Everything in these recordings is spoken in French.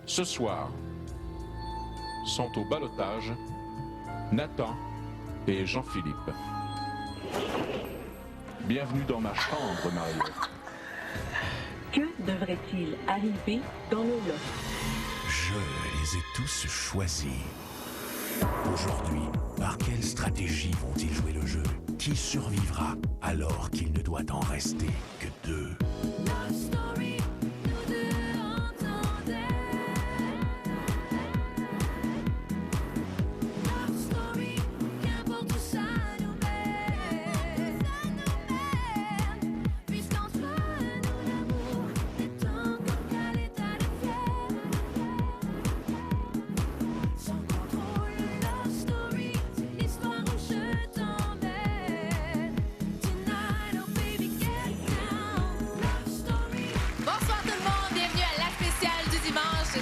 Ce soir, sont au ballottage Nathan et Jean-Philippe. Bienvenue dans ma chambre, Marie. Que devrait-il arriver dans le loft? Je les ai tous choisis. Aujourd'hui, par quelle stratégie vont-ils jouer le jeu? Qui survivra alors qu'il ne doit en rester que deux?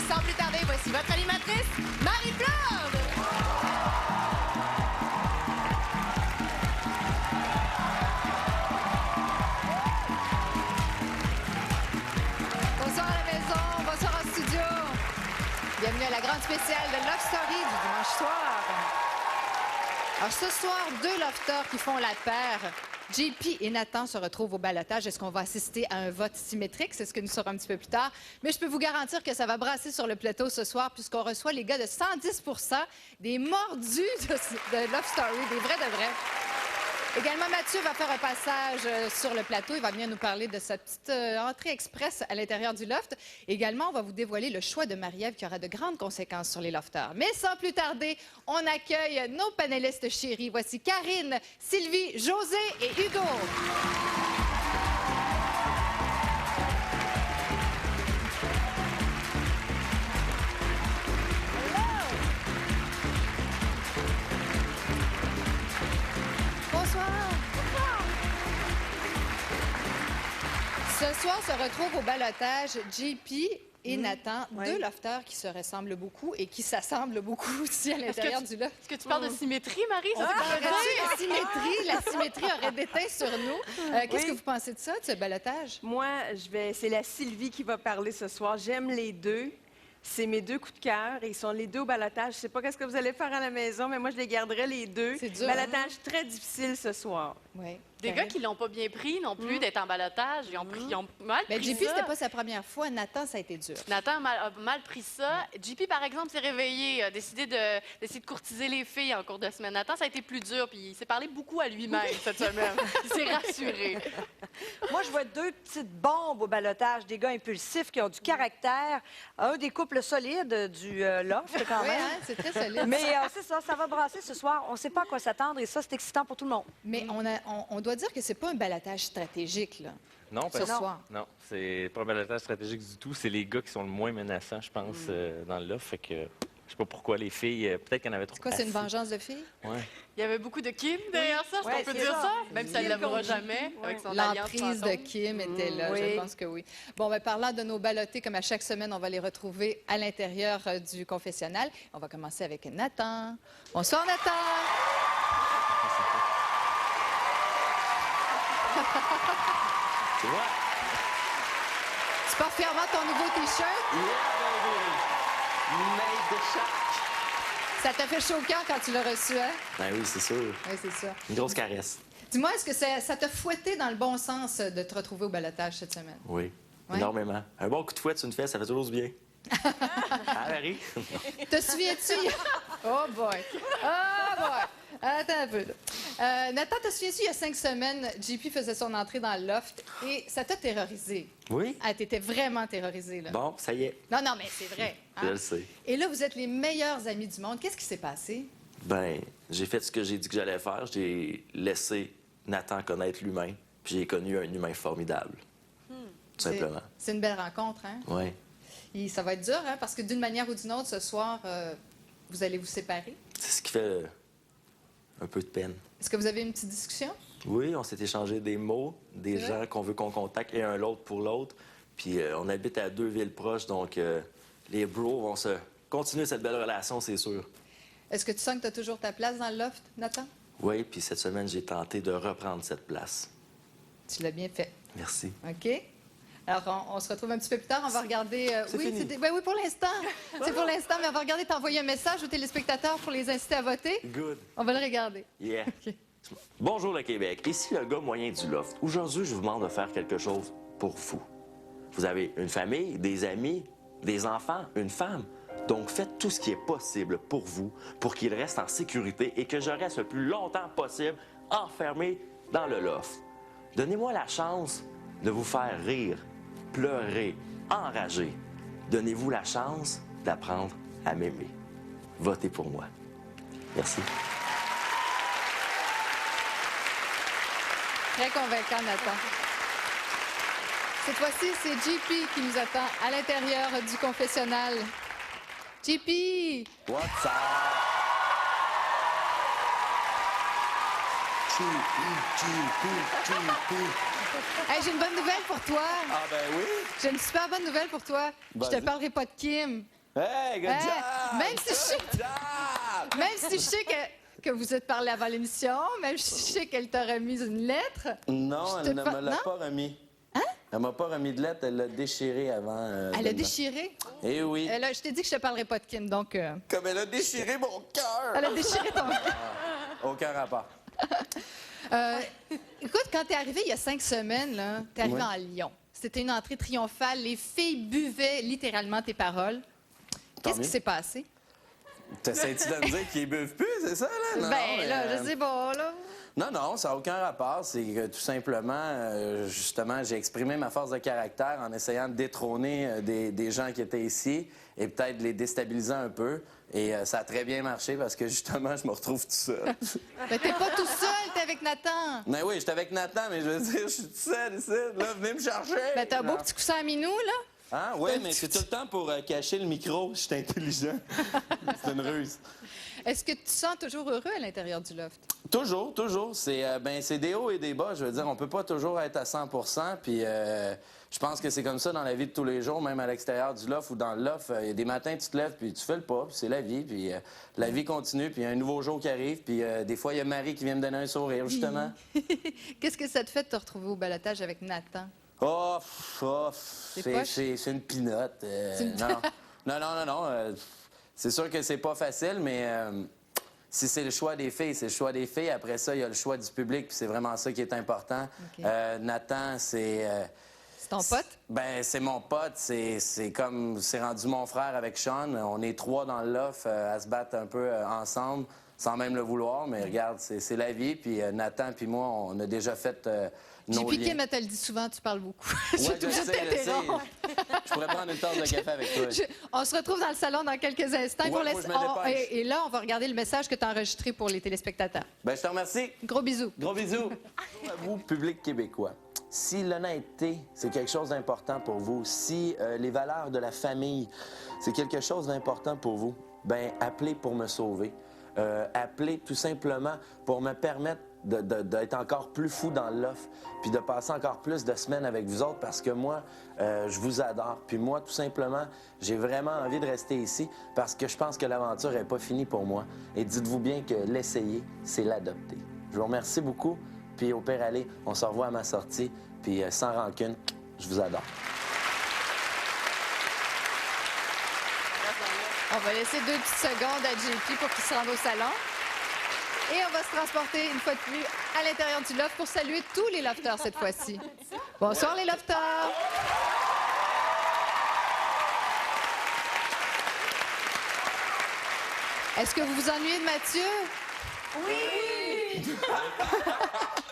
Sans plus tarder, voici votre animatrice, Marie-Flore! Bonsoir à la maison, bonsoir en studio. Bienvenue à la grande spéciale de Love Story du dimanche soir. Alors ce soir, deux lofters qui font la paire. JP et Nathan se retrouvent au ballottage. Est-ce qu'on va assister à un vote symétrique? C'est ce que nous saurons un petit peu plus tard. Mais je peux vous garantir que ça va brasser sur le plateau ce soir puisqu'on reçoit les gars de 110 % des mordus de Love Story, des vrais de vrais. Également, Mathieu va faire un passage sur le plateau. Il va venir nous parler de sa petite entrée express à l'intérieur du loft. Également, on va vous dévoiler le choix de Marie-Ève qui aura de grandes conséquences sur les lofters. Mais sans plus tarder, on accueille nos panélistes chéris. Voici Karine, Sylvie, José et Hugo. Ce soir se retrouvent au ballottage JP et Nathan, deux lofters qui se ressemblent beaucoup et qui s'assemblent beaucoup aussi à l'intérieur du loft. Est-ce que tu parles de symétrie, Marie? On parlerait de symétrie. La symétrie aurait déteint sur nous. Qu'est-ce que vous pensez de ça, de ce ballottage? Moi, c'est la Sylvie qui va parler ce soir. J'aime les deux. C'est mes deux coups de cœur et ils sont les deux au ballottage. Je sais pas qu'est-ce que vous allez faire à la maison, mais moi, je les garderai les deux. C'est dur. Ballottage très difficile ce soir. Oui. Des gars qui l'ont pas bien pris non plus d'être en ballottage. Ils ont mal Mais pris JP, ça. c'était pas sa première fois. Nathan, ça a été dur. Nathan a mal pris ça. JP, par exemple, s'est réveillé, a décidé d'essayer de courtiser les filles en cours de semaine. Nathan, ça a été plus dur, puis il s'est parlé beaucoup à lui-même cette semaine. Il s'est rassuré. Moi, je vois deux petites bombes au ballottage, des gars impulsifs qui ont du caractère, un des couples solides du loft quand Oui, même. hein, c'est très solide. Mais c'est ça va brasser ce soir. On ne sait pas à quoi s'attendre et ça, c'est excitant pour tout le monde. Mais on doit dire que c'est pas un ballottage stratégique, là. Non, Ce soir. non, c'est pas un ballottage stratégique du tout. C'est les gars qui sont le moins menaçants, je pense, dans le loft. Fait que je sais pas pourquoi les filles, peut-être qu'il y en avait trop. C'est quoi, c'est une vengeance de filles? Ouais. Il y avait beaucoup de Kim derrière ça, est-ce qu'on peut c'est dire ça. ça? Même si elle ne lèvera jamais avec son alliance L'emprise de fantôme. Kim était là, oui. je pense que oui. Bon, ben, parlant de nos ballottés, comme à chaque semaine, on va les retrouver à l'intérieur du confessionnal. On va commencer avec Nathan. Bonsoir, Nathan! Tu vois? Tu portes fièrement ton nouveau T-shirt? Yeah, baby! Made the shot! Ça t'a fait chaud au cœur quand tu l'as reçu, hein? Ben oui, c'est sûr. Oui, c'est ça. Une grosse caresse. Dis-moi, est-ce que ça t'a fouetté dans le bon sens de te retrouver au ballottage cette semaine? Oui, Ouais. énormément. Un bon coup de fouet sur une fesse, ça fait toujours du bien. Ah, Marie? Te souviens-tu? Oh boy! Oh boy! Attends un peu, là. Nathan, te souviens-tu, il y a 5 semaines, JP faisait son entrée dans le loft et ça t'a terrorisé. Oui? Ah, t'étais vraiment terrorisé, là. Bon, ça y est. Non, non, mais c'est vrai. hein? Je le sais. Et là, vous êtes les meilleurs amis du monde. Qu'est-ce qui s'est passé? Ben, j'ai fait ce que j'ai dit que j'allais faire. J'ai laissé Nathan connaître l'humain, puis j'ai connu un humain formidable. Tout simplement. C'est une belle rencontre, hein? Oui. Et ça va être dur, hein? Parce que d'une manière ou d'une autre, ce soir, vous allez vous séparer. C'est ce qui fait un peu de peine. Est-ce que vous avez une petite discussion? Oui, on s'est échangé des mots, des C'est gens vrai? qu'on veut qu'on contacte et un l'autre pour l'autre. Puis on habite à 2 villes proches, donc les bros vont se continuer cette belle relation, c'est sûr. Est-ce que tu sens que tu as toujours ta place dans le loft, Nathan? Oui, puis cette semaine, j'ai tenté de reprendre cette place. Tu l'as bien fait. Merci. OK? Alors, on se retrouve un petit peu plus tard. On va regarder... C'est fini. Oui, pour l'instant. C'est pour l'instant, mais on va regarder. T'as envoyé un message aux téléspectateurs pour les inciter à voter. Good. On va le regarder. Yeah. OK. Bonjour le Québec, ici le gars moyen du loft. Aujourd'hui, je vous demande de faire quelque chose pour vous. Vous avez une famille, des amis, des enfants, une femme. Donc faites tout ce qui est possible pour vous, pour qu'il reste en sécurité et que je reste le plus longtemps possible enfermé dans le loft. Donnez-moi la chance de vous faire rire, pleurer, enrager. Donnez-vous la chance d'apprendre à m'aimer. Votez pour moi. Merci. Très convaincant, Nathan. Cette fois-ci, c'est JP qui nous attend à l'intérieur du confessionnal. JP! What's up? Hey, j'ai une bonne nouvelle pour toi. Ah ben oui? J'ai une super bonne nouvelle pour toi. Je te Vas-y. parlerai pas de Kim. Hey, good Hey, job! même si je sais- Good job! Même si je sais que vous êtes parlé avant l'émission, même si je sais qu'elle t'a remis une lettre. Non, Je te elle ne fa- me l'a non? pas remis. Hein? Elle m'a pas remis de lettre, elle l'a déchiré avant. Elle a déchiré. Eh oui. Là, je t'ai dit que je te parlerai pas de Kim, donc... Comme elle a déchiré mon cœur! Elle a déchiré ton... Aucun rapport. Écoute, quand t'es arrivé il y a 5 semaines, t'es arrivé Ouais. en Lyon. C'était une entrée triomphale. Les filles buvaient littéralement tes paroles. Qu'est-ce mieux. qui s'est passé? T'essaies-tu de me dire qu'ils buvent plus, c'est ça, là? Non, Ben mais, là, je sais pas, là. Non, ça n'a aucun rapport. C'est que tout simplement, justement, j'ai exprimé ma force de caractère en essayant de détrôner des gens qui étaient ici et peut-être de les déstabiliser un peu. Et ça a très bien marché parce que, justement, je me retrouve tout seul. Ben, t'es pas tout seul, t'es avec Nathan. Mais oui, j'étais avec Nathan, mais je veux dire, je suis tout seul ici. Là, venez me chercher. Ben, t'as un beau Non. petit coussin à minou, là. Ah, oui, mais c'est tout le temps pour cacher le micro. Je suis intelligent. C'est une ruse. Est-ce que tu te sens toujours heureux à l'intérieur du loft? Toujours, toujours. C'est des hauts et des bas. Je veux dire, on peut pas toujours être à 100 %. Puis je pense que c'est comme ça dans la vie de tous les jours, même à l'extérieur du loft ou dans le loft. Il y a des matins, tu te lèves, puis tu fais le pas, puis c'est la vie. Puis la vie continue, puis il y a un nouveau jour qui arrive. Puis des fois, il y a Marie qui vient me donner un sourire, justement. Qu'est-ce que ça te fait de te retrouver au balotage avec Nathan? Oh, C'est poche? c'est une pinotte. C'est une- Non. C'est sûr que c'est pas facile, mais si c'est le choix des filles, c'est le choix des filles. Après ça, il y a le choix du public, puis c'est vraiment ça qui est important. OK. Nathan, c'est... C'est ton pote? Ben, c'est mon pote. C'est comme... C'est rendu mon frère avec Sean. On est 3 dans le loft à se battre un peu ensemble, sans même le vouloir. Mais regarde, c'est la vie. Puis Nathan puis moi, on a déjà fait nos J'ai piqué, liens. mais elle le dit souvent, tu parles beaucoup. Ouais, suis je obligée de sais. t'interrompre. Je pourrais prendre une tasse de café avec toi. On se retrouve dans le salon dans quelques instants. Ouais, Pour moi, je me dépêche. et là, on va regarder le message que tu as enregistré pour les téléspectateurs. Ben, je te remercie. Gros bisous. Gros bisous. À vous, public québécois. Si l'honnêteté, c'est quelque chose d'important pour vous, si les valeurs de la famille, c'est quelque chose d'important pour vous, ben appelez pour me sauver. Appelez tout simplement pour me permettre d'être encore plus fou dans le loft, puis de passer encore plus de semaines avec vous autres, parce que moi, je vous adore. Puis moi, tout simplement, j'ai vraiment envie de rester ici, parce que je pense que l'aventure n'est pas finie pour moi. Et dites-vous bien que l'essayer, c'est l'adopter. Je vous remercie beaucoup, puis au pire, allez, on se revoit à ma sortie, puis sans rancune, je vous adore. On va laisser 2 petites secondes à JP pour qu'il se rende au salon. Et on va se transporter une fois de plus à l'intérieur du loft pour saluer tous les lofters cette fois-ci. Bonsoir les lofters! Est-ce que vous vous ennuyez de Mathieu? Oui!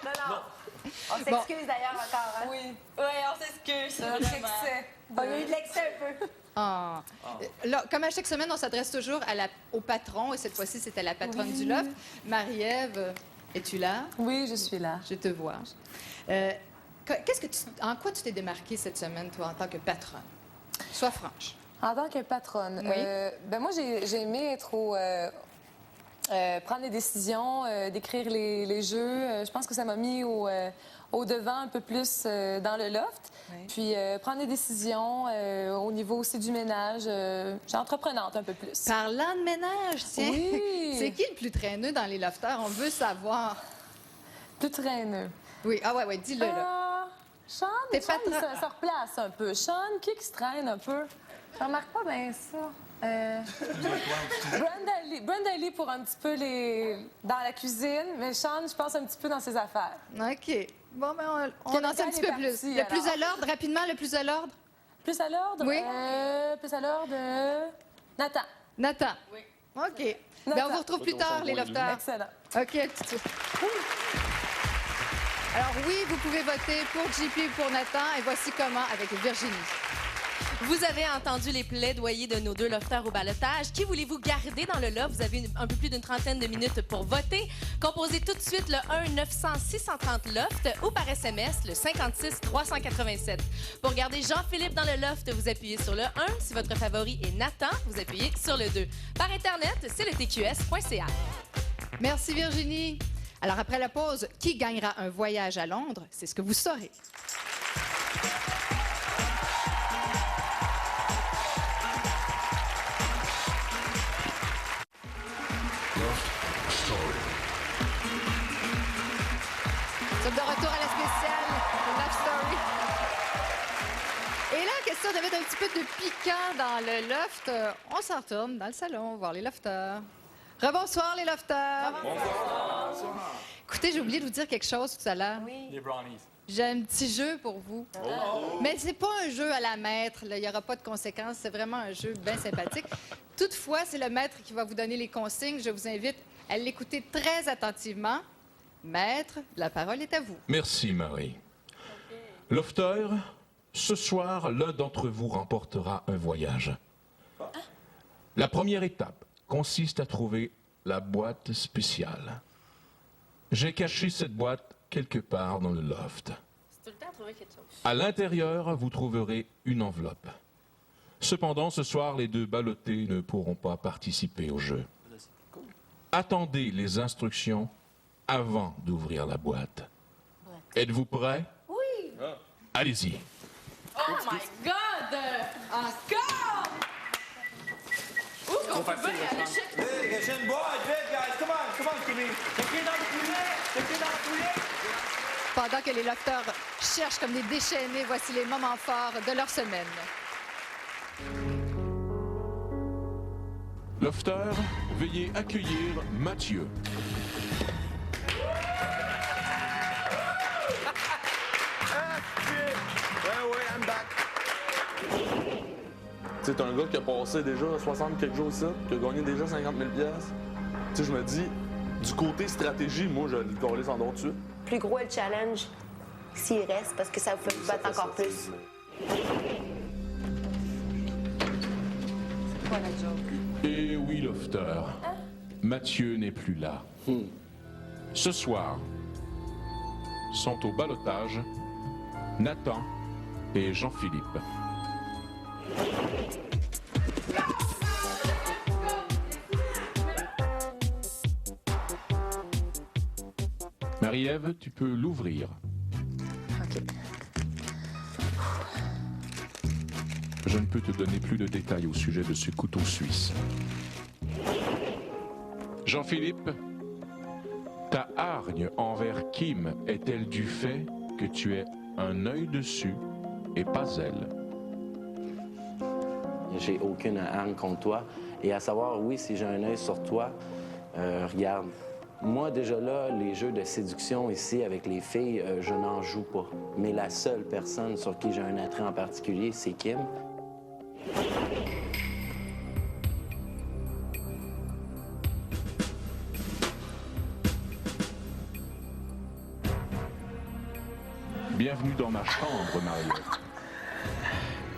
non. On s'excuse d'ailleurs encore. Hein? Oui. Oui, on s'excuse. On a eu de l'excès un peu. Ah. Là, comme à chaque semaine, on s'adresse toujours au patron, et cette fois-ci, c'était la patronne du loft. Marie-Ève, es-tu là? Oui, je suis là. Je te vois. En quoi tu t'es démarquée cette semaine, toi, en tant que patronne? Sois franche. En tant que patronne, Oui. ben moi, j'ai aimé être prendre les décisions, d'écrire les jeux. Je pense que ça m'a mis au devant un peu plus dans le loft. Oui. Puis prendre des décisions au niveau aussi du ménage. J'ai entreprenante un peu plus. Parlant de ménage, tiens. Oui. C'est qui le plus traîneux dans les lofters? On veut savoir. Plus traîneux. Oui, ah ouais, dis-le, là. Sean, T'es Sean, pas il se replace un peu. Sean, qui se traîne un peu? Je remarque pas bien ça. Brenda Lee pour un petit peu dans la cuisine, mais Sean, je pense un petit peu dans ses affaires. OK. Bon, ben, on en sait un petit peu plus. Parti, Le plus à l'ordre, rapidement, le plus à l'ordre? Plus à l'ordre? Oui. Plus à l'ordre, Nathan. Nathan? Oui. OK. Ben, on vous retrouve plus tard, les lofters. Excellent. OK, tout de suite. Alors oui, vous pouvez voter pour JP ou pour Nathan, et voici comment avec Virginie. Vous avez entendu les plaidoyers de nos deux lofters au ballottage. Qui voulez-vous garder dans le loft? Vous avez un peu plus d'une trentaine de minutes pour voter. Composez tout de suite le 1-900-630-LOFT ou par SMS le 56-387. Pour garder Jean-Philippe dans le loft, vous appuyez sur le 1. Si votre favori est Nathan, vous appuyez sur le 2. Par Internet, c'est le tqs.ca. Merci Virginie. Alors après la pause, qui gagnera un voyage à Londres? C'est ce que vous saurez. Nous sommes de retour à la spéciale de Love Story. Et là, question de mettre un petit peu de piquant dans le loft, on s'en retourne dans le salon voir les lofters. Rebonsoir les lofters. Bonsoir. Écoutez, j'ai oublié de vous dire quelque chose tout à l'heure. Oui. Les brownies. J'ai un petit jeu pour vous. Oh. Mais c'est pas un jeu à la maître, là. Il n'y aura pas de conséquences. C'est vraiment un jeu bien sympathique. Toutefois, c'est le maître qui va vous donner les consignes. Je vous invite à l'écouter très attentivement. Maître, la parole est à vous. Merci, Marie. Lofter, ce soir, l'un d'entre vous remportera un voyage. La première étape consiste à trouver la boîte spéciale. J'ai caché cette boîte quelque part dans le loft. C'est tout le temps à trouver quelque chose. À l'intérieur, vous trouverez une enveloppe. Cependant, ce soir, les deux ballottés ne pourront pas participer au jeu. Attendez les instructions avant d'ouvrir la boîte. Êtes-vous prêts? Oui! Allez-y. Oh my God! Encore! Où est-ce qu'on peut bien aller chercher? J'ai une boîte, vite, guys. Come on, Kimmy. Quelqu'un dans le poulet? Pendant que les lofters cherchent comme des déchaînés, voici les moments forts de leur semaine. Lofter, veuillez accueillir Mathieu. Ouais, I'm back. C'est un gars qui a passé déjà 60 quelques jours ici, qui a gagné déjà 50 000 piastres. Tu sais, je me dis, du côté stratégie, moi, je vais le coller sans don dessus. Plus gros est le challenge s'il reste, parce que ça vous fait vous battre encore plus. C'est quoi la joke? Et oui, Lofter, Mathieu n'est plus là. Ce soir, sont au ballottage Nathan et Jean-Philippe. Marie-Ève, tu peux l'ouvrir. OK. Je ne peux te donner plus de détails au sujet de ce couteau suisse. Jean-Philippe, ta hargne envers Kim est-elle du fait que tu aies un œil dessus et pas elle? J'ai aucune hargne contre toi. Et à savoir, oui, si j'ai un œil sur toi, regarde, moi, déjà là, les jeux de séduction ici avec les filles, je n'en joue pas. Mais la seule personne sur qui j'ai un attrait en particulier, c'est Kim. Bienvenue dans ma chambre, Mario.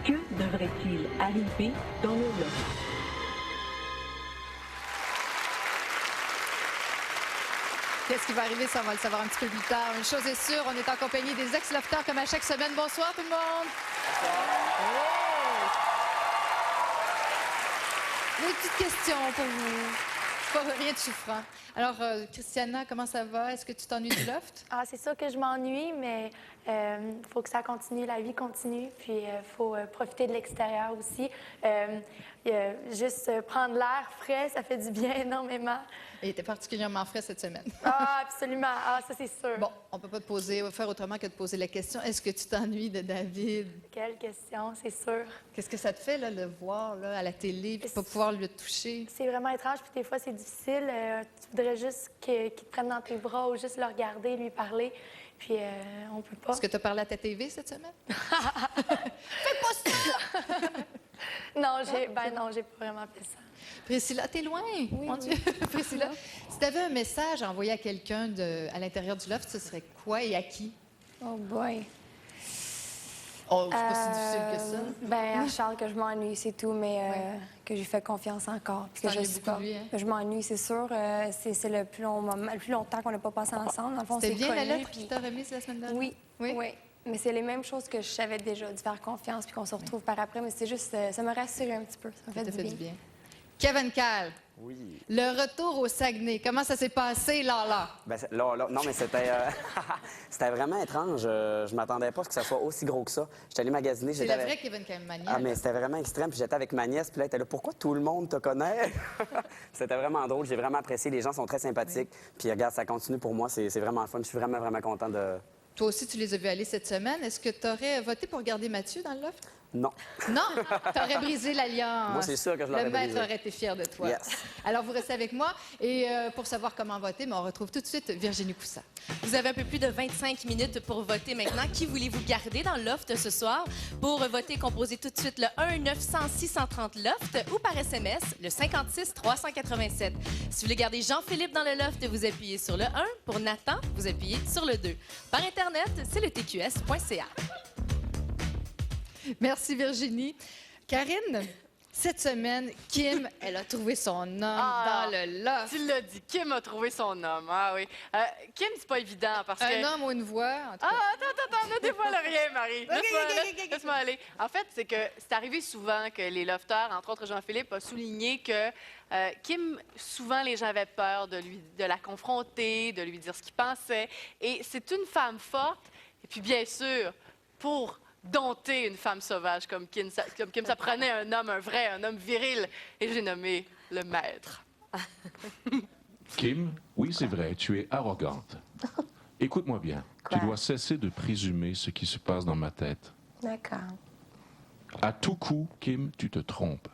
Que devrait-il arriver dans le loft? Qu'est-ce qui va arriver? Ça, on va le savoir un petit peu plus tard. Une chose est sûre, on est en compagnie des ex-lofters comme à chaque semaine. Bonsoir tout le monde! Une petite question pour vous. C'est pas rien de souffrant. Alors, Christiana, comment ça va? Est-ce que tu t'ennuies du loft? Ah, c'est sûr que je m'ennuie, mais il faut que ça continue, la vie continue, puis il faut profiter de l'extérieur aussi. Il juste prendre l'air frais, ça fait du bien énormément. Et il était particulièrement frais cette semaine. Ah, absolument. Ah, ça, c'est sûr. Bon, on peut pas faire autrement que de poser la question. Est-ce que tu t'ennuies de David? Quelle question, c'est sûr. Qu'est-ce que ça te fait, là, de le voir là, à la télé puis de pas pouvoir le toucher? C'est vraiment étrange, puis des fois, c'est difficile. Tu voudrais juste qu'il te prenne dans tes bras ou juste le regarder, lui parler. Puis on peut pas. Est-ce que tu as parlé à ta TV cette semaine? Fais pas ça! Non, j'ai pas vraiment fait ça. Priscilla, t'es loin! Oui, Mon Dieu! Priscilla, si tu avais un message à envoyer à quelqu'un à l'intérieur du loft, ce serait quoi et à qui? Oh boy! Oh, c'est pas si difficile que ça. Ben, à Charles, que je m'ennuie, c'est tout, mais que j'ai fait confiance encore. Puis que je suis pas. Je m'ennuie, c'est sûr. C'est le plus longtemps qu'on n'a pas passé ensemble. Dans le fond, c'était bien la lettre puis... qu'il t'a remise la semaine dernière? Oui. Mais c'est les mêmes choses que je savais déjà, de faire confiance puis qu'on se retrouve par après. Mais c'est juste, ça me rassure un petit peu. Ça me fait du bien. Kevin Cal. Oui. Le retour au Saguenay, comment ça s'est passé, là? Ben, là, non, mais c'était c'était vraiment étrange. Je m'attendais pas à ce que ça soit aussi gros que ça. J'étais allé magasiner. C'est le vrai Kevin Cal Mania. Ah, mais c'était vraiment extrême. Puis j'étais avec ma nièce. Puis là, elle était là, pourquoi tout le monde te connaît? C'était vraiment drôle. J'ai vraiment apprécié. Les gens sont très sympathiques. Puis regarde, ça continue pour moi. C'est vraiment le fun. Je suis vraiment, vraiment content de... Toi aussi, tu les as vus aller cette semaine. Est-ce que tu aurais voté pour garder Mathieu dans le loft? Non. Non? Tu aurais brisé l'alliance. Moi, c'est sûr que je l'aurais brisé. Le maître aurait été fier de toi. Yes. Alors, vous restez avec moi. Et pour savoir comment voter, on retrouve tout de suite Virginie Coussa. Vous avez un peu plus de 25 minutes pour voter maintenant. Qui voulez-vous garder dans le loft ce soir? Pour voter, composez tout de suite le 1-900-630-LOFT ou par SMS, le 56-387. Si vous voulez garder Jean-Philippe dans le loft, vous appuyez sur le 1. Pour Nathan, vous appuyez sur le 2. Par Internet, c'est le tqs.ca. Merci, Virginie. Karine, cette semaine, Kim, elle a trouvé son homme dans le loft. Tu l'as dit, Kim a trouvé son homme. Ah oui. Kim, c'est pas évident parce que... Un homme ou une voix, en tout cas. Attends, ne dévoile rien, Marie. Laisse-moi aller. En fait, c'est que c'est arrivé souvent que les lofteurs, entre autres Jean-Philippe, a souligné que Kim, souvent, les gens avaient peur de la confronter, de lui dire ce qu'il pensait. Et c'est une femme forte. Et puis, bien sûr, pour dompter une femme sauvage comme Kim, ça prenait un homme, un homme viril. Et j'ai nommé le maître. Kim, oui, c'est vrai, tu es arrogante. Écoute-moi bien. Quoi? Tu dois cesser de présumer ce qui se passe dans ma tête. D'accord. À tout coup, Kim, tu te trompes.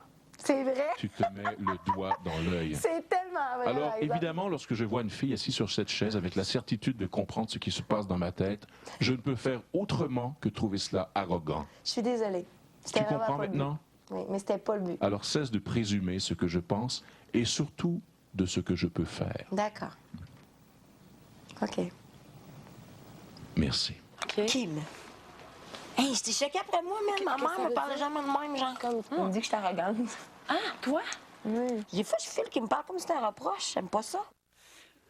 C'est vrai? Tu te mets le doigt dans l'œil. C'est tellement vrai. Alors, évidemment, lorsque je vois une fille assise sur cette chaise avec la certitude de comprendre ce qui se passe dans ma tête, je ne peux faire autrement que trouver cela arrogant. Je suis désolée. Tu comprends maintenant? Oui, mais c'était pas le but. Alors, cesse de présumer ce que je pense et surtout de ce que je peux faire. D'accord. OK. Merci. Kim. Hey, j'étais choquée après moi, même. Ma mère me parlait jamais de même, genre. Comme tu me dis que je suis arrogante. Ah, toi? Des fois, je file qui me parle comme si c'était un reproche. J'aime pas ça.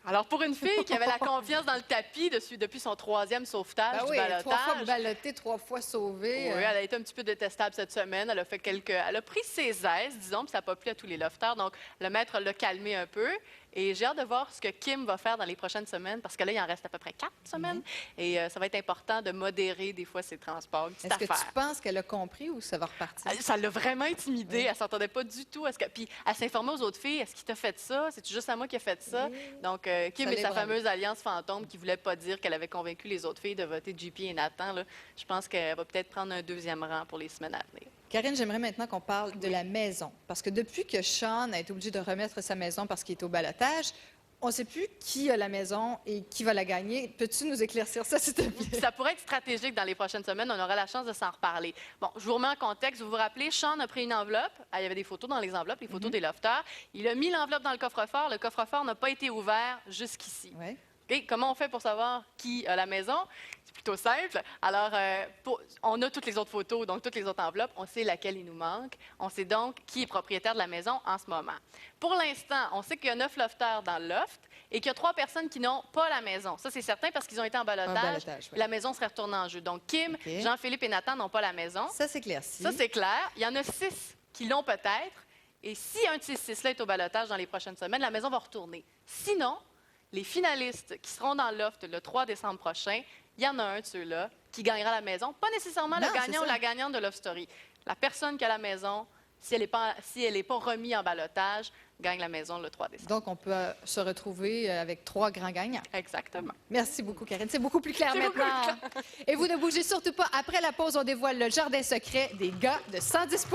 Alors, pour une fille qui avait la confiance dans le tapis depuis son 3e sauvetage du ballottage... 3 fois ballottée, 3 fois sauvée. Oui, elle a été un petit peu détestable cette semaine. Elle a fait Elle a pris ses aises, disons, puis ça n'a pas plu à tous les lofters. Donc, le maître l'a calmé un peu. Et j'ai hâte de voir ce que Kim va faire dans les prochaines semaines, parce que là, il en reste à peu près 4 semaines. Et ça va être important de modérer des fois ses transports. Est-ce que tu penses qu'elle a compris ou ça va repartir? Ça l'a vraiment intimidée. Oui. Elle s'entendait pas du tout. Puis elle s'informait aux autres filles. Est-ce qu'il t'a fait ça? C'est juste à moi qui a fait ça? Oui. Donc, Kim et sa fameuse alliance fantôme qui voulait pas dire qu'elle avait convaincu les autres filles de voter JP et Nathan, là, je pense qu'elle va peut-être prendre un 2e rang pour les semaines à venir. Karine, j'aimerais maintenant qu'on parle de la maison. Parce que depuis que Sean a été obligé de remettre sa maison parce qu'il est au ballottage, on ne sait plus qui a la maison et qui va la gagner. Peux-tu nous éclaircir ça, s'il te plaît? Ça pourrait être stratégique dans les prochaines semaines. On aura la chance de s'en reparler. Bon, je vous remets en contexte. Vous vous rappelez, Sean a pris une enveloppe. Il y avait des photos dans les enveloppes, les photos des lofters. Il a mis l'enveloppe dans le coffre-fort. Le coffre-fort n'a pas été ouvert jusqu'ici. Ouais. Okay? Comment on fait pour savoir qui a la maison? C'est plutôt simple. Alors, on a toutes les autres photos, donc toutes les autres enveloppes. On sait laquelle il nous manque. On sait donc qui est propriétaire de la maison en ce moment. Pour l'instant, on sait qu'il y a 9 lofters dans le loft et qu'il y a 3 personnes qui n'ont pas la maison. Ça, c'est certain parce qu'ils ont été en ballottage. Oui. La maison serait retournée en jeu. Donc, Kim, Jean-Philippe et Nathan n'ont pas la maison. Ça, c'est clair. Ça, c'est clair. Il y en a 6 qui l'ont peut-être. Et si un de ces 6-là est au ballottage dans les prochaines semaines, la maison va retourner. Sinon, les finalistes qui seront dans le loft le 3 décembre prochain, il y en a un de ceux-là qui gagnera la maison. Pas nécessairement le gagnant ou la gagnante de Love Story. La personne qui a la maison, si elle n'est pas remise en balotage, gagne la maison le 3 décembre. Donc, on peut se retrouver avec 3 grands gagnants. Exactement. Merci beaucoup, Karine. C'est beaucoup plus clair C'est beaucoup maintenant. plus clair. Et vous ne bougez surtout pas. Après la pause, on dévoile le jardin secret des gars de 110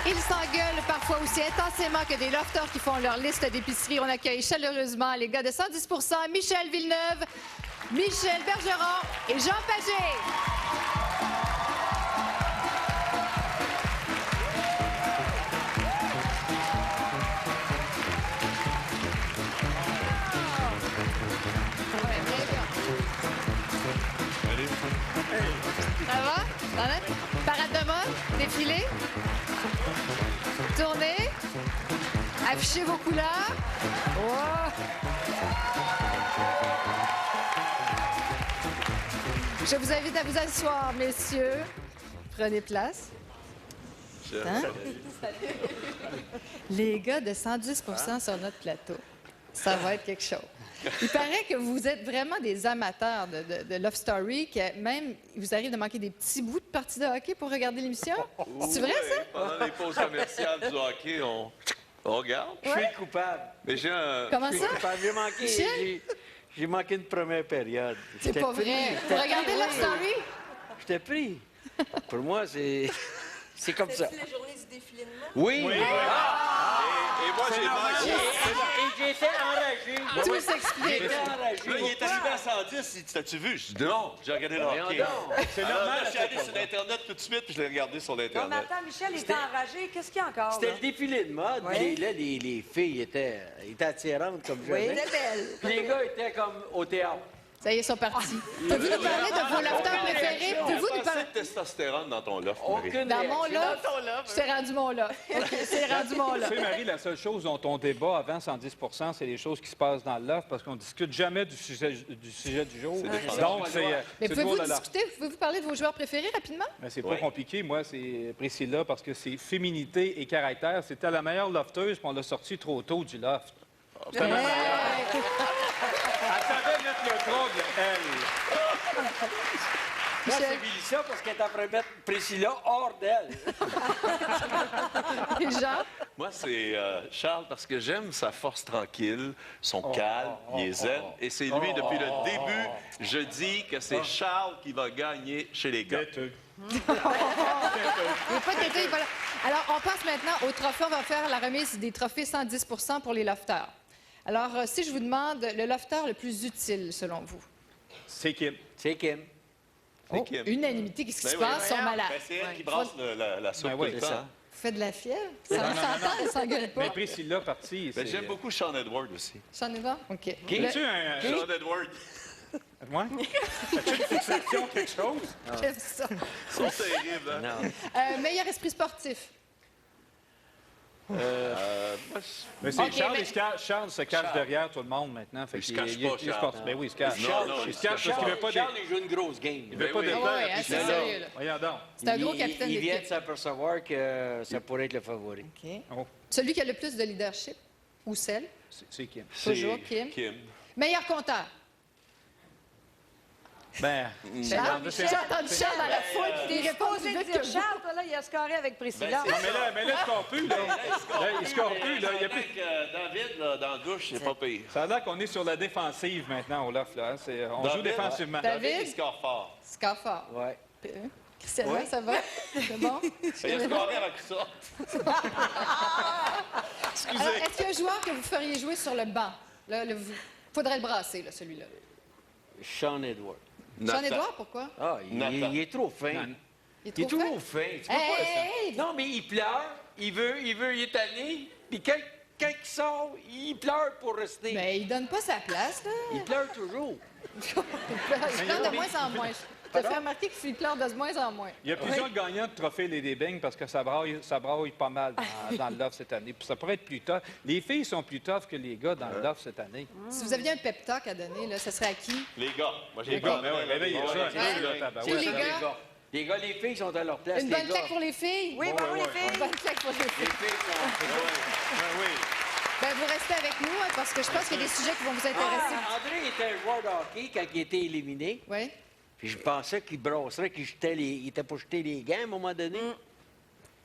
Ils s'engueulent parfois aussi intensément que des lofters qui font leur liste d'épicerie. On accueille chaleureusement les gars de 110 Michel Villeneuve, Michel Bergeron et Jean Pagé. Ça va? Parade de mode? Défilé? Tournez. Affichez vos couleurs. Oh. Je vous invite à vous asseoir, messieurs. Prenez place. Hein? Les gars de 110 sur notre plateau, ça va être quelque chose. Il paraît que vous êtes vraiment des amateurs de Love Story, que même il vous arrive de manquer des petits bouts de parties de hockey pour regarder l'émission. C'est vrai, ça? Pendant les pauses commerciales du hockey, on regarde. Je suis coupable. Mais j'ai un... Comment Je suis ça? coupable. J'ai manqué une première période. C'est J'étais pas pris. vrai. J'étais Vous regardez pris, Love oui. Story? J'étais pris. Pour moi, c'est comme ça. la journée du défilé de mode? Oui. Oui. Et moi, j'ai manqué. Et j'étais enragé. Tout s'explique. J'étais enragé. Là, il est arrivé à 110. Il dit, t'as-tu vu? Je dis, non, j'ai regardé le Voyons hockey. donc. C'est Alors, normal. là, Je suis allé sur Internet tout de suite, puis je l'ai regardé sur Non, mais Internet. attends, Michel était C'était- enragé. Qu'est-ce qu'il y a encore? C'était là? le défilé de mode. Oui. Et là, les filles étaient attirantes comme Oui, jamais. c'était belle. Puis les gars étaient comme au théâtre. Ça y est, ils sont partis. Pouvez-vous nous parler de vos lofters préférés? Pouvez-vous nous parler? de testostérone dans ton loft, Marie. Aucune Dans mon réaction. loft? C'est rendu mon loft. OK, c'est rendu mon Tu sais, loft. Marie, la seule chose dont on débat avant 110 c'est les choses qui se passent dans le loft parce qu'on ne discute jamais du sujet du jour. défendu. Donc, c'est Mais c'est pouvez-vous toujours le loft. discuter? Pouvez-vous parler de vos joueurs préférés rapidement? Mais c'est pas Oui. compliqué. Moi, c'est Priscilla parce que c'est féminité et caractère. C'était la meilleure lofteuse, puis on l'a sortie trop tôt du loft. C'était ma meilleure. Elle savait mettre le trouble, elle. Moi, c'est Mélissa parce qu'elle est en train de mettre Priscilla hors d'elle. Et Jean? Moi, c'est Charles parce que j'aime sa force tranquille, son calme, il est zen. Et c'est lui, depuis le début, je dis que c'est Charles qui va gagner chez les gars. Il n'est pas têteux, il est pas là. Alors, on passe maintenant au trophée. On va faire la remise des trophées 110 pour les lofters. Alors, si je vous demande le lofter le plus utile, selon vous? C'est Kim. C'est Kim. Oh, Kim. unanimité, qu'est-ce qui se Ben oui, passe? Ils sont malades. Ben, c'est elle qui brasse la soupe Ben oui, tout le c'est temps. ça. Vous faites de la fièvre? Non, Ça non, non, s'entend, elle s'engueule pas. Mais Priscilla partie. Ben, j'aime beaucoup Sean Edward aussi. J'en ai pas? OK. As-tu un... Sean Edward. Ouais? As-tu une fixation, quelque chose? J'aime ça. Ils sont terribles, hein? Non. Meilleur esprit sportif. Moi, Mais c'est Ok, Charles se cache derrière tout le le monde maintenant. Fait Il se qu'il- cache il est- pas, il est Charles. sportif. Ben oui, il se cache. Non, non, il se cache parce qu'il veut pas Charles, il joue une grosse game. Il veut Ben pas oui. de Ah peur. ouais, hein, c'est Non, non. sérieux, là. Voyons donc. C'est un gros capitaine Il vient de d'équipe. s'apercevoir que ça pourrait être le favori. OK. Oh, Celui qui a le plus de leadership, ou celle. c'est Kim. Toujours Kim. Meilleur compteur. Ben, Charles, j'ai entendu Charles dans la foule qui Il est répond supposé plus vite dire que vous. Charles, toi, là, il a scoré avec Priscilla. non, mais là, il score plus, là. Là, il score plus, là. Il y a plus... David, là, dans la douche, c'est pas pire. Ça a l'air qu'on est sur la défensive maintenant au loft, là. On joue défensivement. David? Il score fort. Score fort. Ouais. Christiane, Ouais. ça va? C'est bon? Il a scoré avec ça. Excusez. Alors, est-ce qu'il y a un joueur que vous feriez jouer sur le banc? Là, faudrait le brasser, là, celui-là. Sean Edward. Jean Édouard, pourquoi? Ah, il est trop fin. Il est Il est trop trop fin. Tu peux Hey, pas hey, hey! Non, mais il pleure. Il est tanné. Puis quand il sort, il pleure pour rester. Mais il donne pas sa place, là. Il pleure toujours. Il pleure de moins en moins. te fais remarquer que Philippe pleure de moins en moins. Il y a plusieurs gagnants de trophées Lady Bing parce que ça braille pas mal dans le loft cette année. Puis ça pourrait être plus tough. Les filles sont plus tough que les gars dans le loft cette année. Si vous aviez un pep talk à donner, là, ce serait à qui? Les gars. Moi, j'ai Les gars, mais oui, réveillez ça. Les gars? Les gars, les filles sont à leur place. Une bonne claque pour les filles? Oui, bravo les filles. Une bonne claque pour les filles. Les filles sont... oui. Ben, vous restez avec nous hein, parce que je pense qu'il y a des sujets qui vont vous intéresser. André était un joueur de hockey quand il était éliminé. Oui. Puis je pensais qu'il brasserait, qu'il était pour jeter les gants à un moment donné.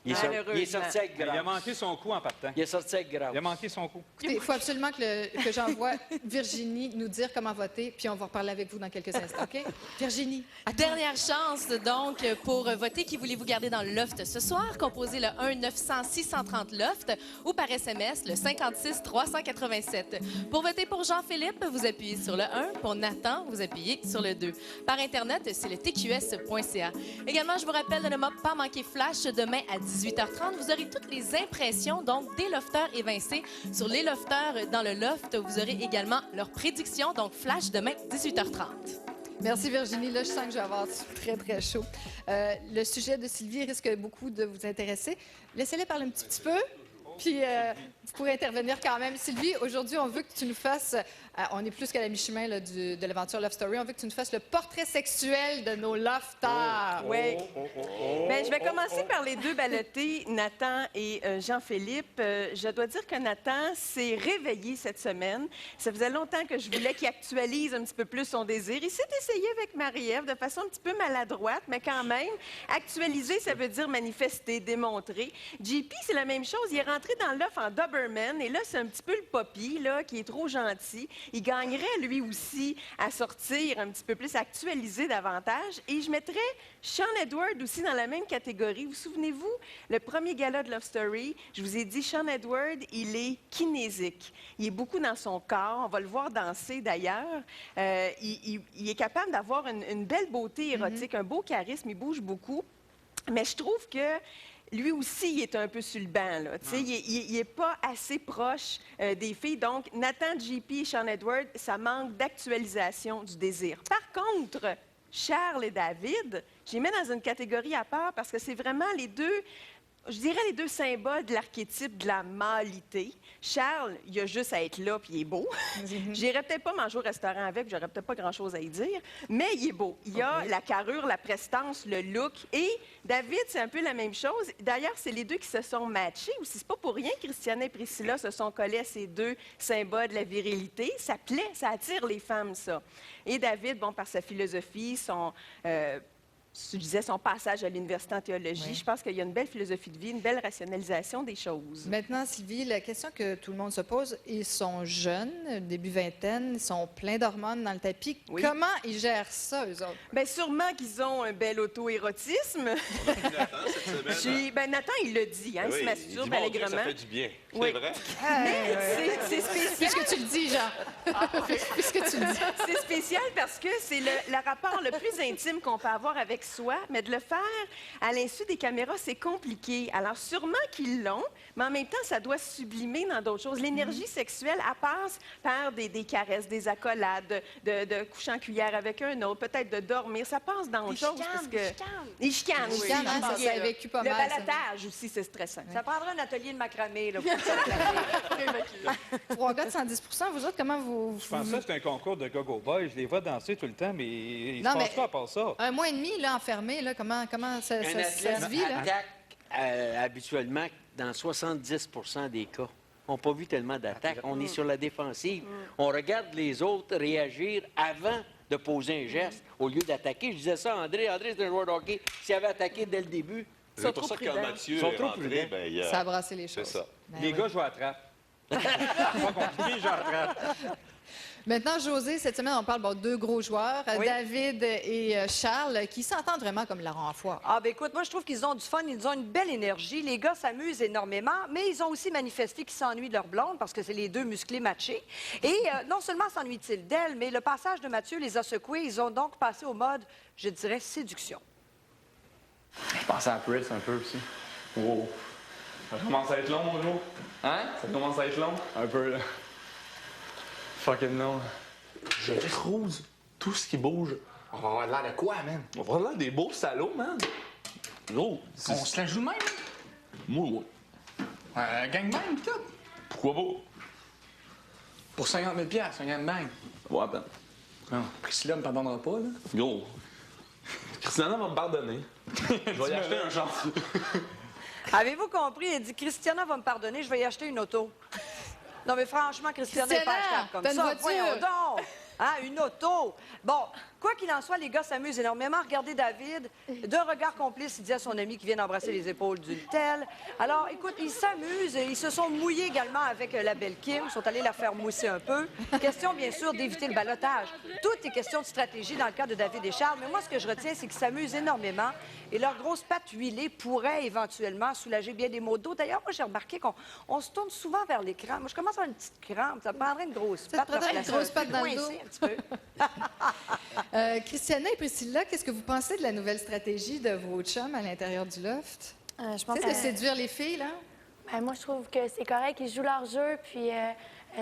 Il est sorti avec grâce. Il a manqué son coup en partant. Il est sorti avec grâce. Il a manqué son coup. Écoutez, il faut absolument que j'envoie Virginie nous dire comment voter, puis on va reparler avec vous dans quelques instants, OK? Virginie. Dernière chance, donc, pour voter. Qui voulez-vous garder dans le loft ce soir? Composez le 1-900-630-LOFT ou par SMS, le 56-387. Pour voter pour Jean-Philippe, vous appuyez sur le 1. Pour Nathan, vous appuyez sur le 2. Par Internet, c'est le tqs.ca. Également, je vous rappelle de ne pas manquer Flash demain à 18h30. Vous aurez toutes les impressions, donc, des lofteurs évincés. Sur les lofteurs dans le loft, vous aurez également leurs prédictions. Donc, Flash demain, 18h30. Merci Virginie. Là, je sens que je vais avoir très, très chaud. Le sujet de Sylvie risque beaucoup de vous intéresser. Laissez-les parler un petit peu, puis vous pourrez intervenir quand même. Sylvie, aujourd'hui, on veut que tu nous fasses... on est plus qu'à la mi-chemin là, de l'aventure Love Story. On veut que tu nous fasses le portrait sexuel de nos lofters. Oui. Bien, je vais commencer par les deux ballottés, Nathan et Jean-Philippe. Je dois dire que Nathan s'est réveillé cette semaine. Ça faisait longtemps que je voulais qu'il actualise un petit peu plus son désir. Il s'est essayé avec Marie-Ève de façon un petit peu maladroite, mais quand même, actualiser, ça veut dire manifester, démontrer. JP, c'est la même chose. Il est rentré dans l'offre en Doberman, et là, c'est un petit peu le Poppy, là, qui est trop gentil. Il gagnerait, lui aussi, à sortir un petit peu plus, actualiser davantage. Et je mettrais Sean Edward aussi dans la même catégorie. Vous souvenez-vous, le premier gala de Love Story, je vous ai dit, Sean Edward, il est kinésique. Il est beaucoup dans son corps. On va le voir danser, d'ailleurs. Il est capable d'avoir une belle beauté érotique, un beau charisme. Il bouge beaucoup. Mais je trouve que lui aussi, il est un peu sur le banc. Là. Il n'est pas assez proche des filles. Donc, Nathan, JP et Sean Edward, ça manque d'actualisation du désir. Par contre, Charles et David, je les mets dans une catégorie à part parce que c'est vraiment les deux... Je dirais les deux symboles de l'archétype de la mâlité. Charles, il a juste à être là, puis il est beau. J'irais peut-être pas manger au restaurant avec, j'aurais peut-être pas grand-chose à y dire, mais il est beau. Il a la carrure, la prestance, le look. Et David, c'est un peu la même chose. D'ailleurs, c'est les deux qui se sont matchés aussi. C'est pas pour rien que Christiana et Priscilla se sont collés à ces deux symboles de la virilité. Ça plaît, ça attire les femmes, ça. Et David, bon, par sa philosophie, je disais son passage à l'université en théologie. Je pense qu'il y a une belle philosophie de vie, une belle rationalisation des choses. Maintenant, Sylvie, la question que tout le monde se pose, ils sont jeunes, début vingtaine, ils sont pleins d'hormones dans le tapis. Oui. Comment ils gèrent ça, eux autres? Bien, sûrement qu'ils ont un bel auto-érotisme. Nathan, il le dit, hein, il se masturbe allègrement. Ça fait du bien. Oui. C'est vrai? Mais c'est spécial. Puisque tu le dis, Jean. Puisque tu le dis. C'est spécial parce que c'est le rapport le plus intime qu'on peut avoir avec soi, mais de le faire à l'insu des caméras, c'est compliqué. Alors, sûrement qu'ils l'ont, mais en même temps, ça doit se sublimer dans d'autres choses. L'énergie sexuelle, elle passe par des caresses, des accolades, de coucher en cuillère avec un autre, peut-être de dormir. Ça passe dans autre chose. Les chicanes. Les chicanes, ça a vécu pas mal. Le balotage aussi, c'est stressant. Ça prendra un atelier de macramé, là, pour 3 gars de 110 vous autres, comment vous... Je pensais que c'était un concours de go-go boys. Je les vois danser tout le temps, mais ils ne se passent pas à part ça. Un mois et demi, là, enfermé, là, comment ça se vit, là? Attaque, habituellement, dans 70 des cas. On n'a pas vu tellement d'attaques. On est sur la défensive. On regarde les autres réagir avant de poser un geste, au lieu d'attaquer. Je disais ça à André. André, c'est un joueur de hockey. S'il avait attaqué dès le début, c'est pour ça que quand Mathieu est rentré, ça a brassé les choses. C'est ça. Les gars jouent à trappe. Pas compliqué, jouent à trappe. Maintenant, José, cette semaine, on parle de 2 gros joueurs, David et Charles, qui s'entendent vraiment comme la renfoire. Ah, ben écoute, moi, je trouve qu'ils ont du fun, ils ont une belle énergie. Les gars s'amusent énormément, mais ils ont aussi manifesté qu'ils s'ennuient de leur blonde parce que c'est les deux musclés matchés. Et non seulement s'ennuient-ils d'elle, mais le passage de Mathieu les a secoués. Ils ont donc passé au mode, je dirais, séduction. Je pensais à Pris un peu aussi. Wow. Ça commence à être long, mon gros. Hein? Ça commence à être long? Un peu, là. Fucking non. Je crouse tout ce qui bouge On va avoir l'air de quoi, man? On va avoir l'air des beaux salauds, man. Gros, On se la joue de même? Moi, ouais. Gangbang, pis tout? Pourquoi pas? Pour 50 000 un gangbang. Ouais, ben. Non, Priscilla me pardonnera pas, là. Gros. Christiana va me pardonner. Je vais y acheter un chantier. Avez-vous compris? Il dit Christiana va me pardonner, je vais y acheter une auto. Non, mais franchement, Christiana n'est pas Christiana, achetable comme t'as une ça. voiture. Voyons donc! Hein, une auto. Bon, quoi qu'il en soit, les gars s'amusent énormément. Regardez David. D'un regard complice, il dit à son ami qui vient d'embrasser les épaules d'une telle. Alors, écoute, ils s'amusent. Ils se sont mouillés également avec la belle Kim. Ils sont allés la faire mousser un peu. Question, bien sûr, d'éviter le ballottage. Tout est question de stratégie dans le cas de David et Charles. Mais moi, ce que je retiens, c'est qu'ils s'amusent énormément. Et leurs grosses pattes huilées pourraient éventuellement soulager bien des maux d'eau. D'ailleurs, moi, j'ai remarqué qu'on se tourne souvent vers l'écran. Moi, je commence à avoir une petite crampe. Ça prendrait une grosse patte. te prendrait une grosse patte dans le dos. Un petit peu. Christiana et Priscilla, qu'est-ce que vous pensez de la nouvelle stratégie de vos chums à l'intérieur du loft? Je pense Tu sais, de séduire les filles, là? moi, je trouve que c'est correct. Ils jouent leur jeu, puis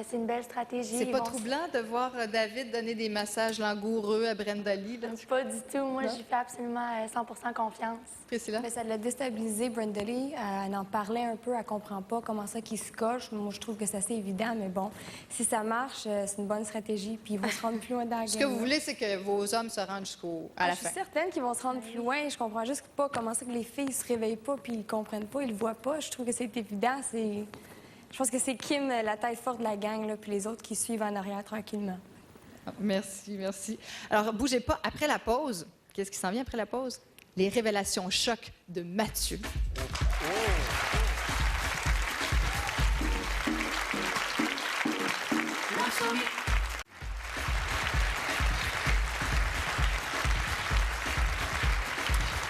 c'est une belle stratégie. C'est Ils pas vont troublant de voir David donner des massages langoureux à Brenda Lee, là? Pas du tout. Moi, Non? j'y fais absolument 100 confiance. Priscilla? Mais ça l'a déstabilisé, Brenda Lee. Elle en parlait un peu, elle comprend pas comment ça qu'il se coche. Moi, je trouve que c'est assez évident, mais bon, si ça marche, c'est une bonne stratégie, puis ils vont se rendre plus loin dans la game. Ce que vous voulez, c'est que vos hommes se rendent à la Je fin. suis certaine qu'ils vont se rendre plus loin. Je comprends juste pas comment ça que les filles se réveillent pas, puis ils comprennent pas, ils le voient pas. Je trouve que c'est évident. Je pense que c'est Kim, la tête forte de la gang, là, puis les autres qui suivent en arrière tranquillement. Merci, merci. Alors, bougez pas. Après la pause, qu'est-ce qui s'en vient après la pause? Les révélations choc de Mathieu.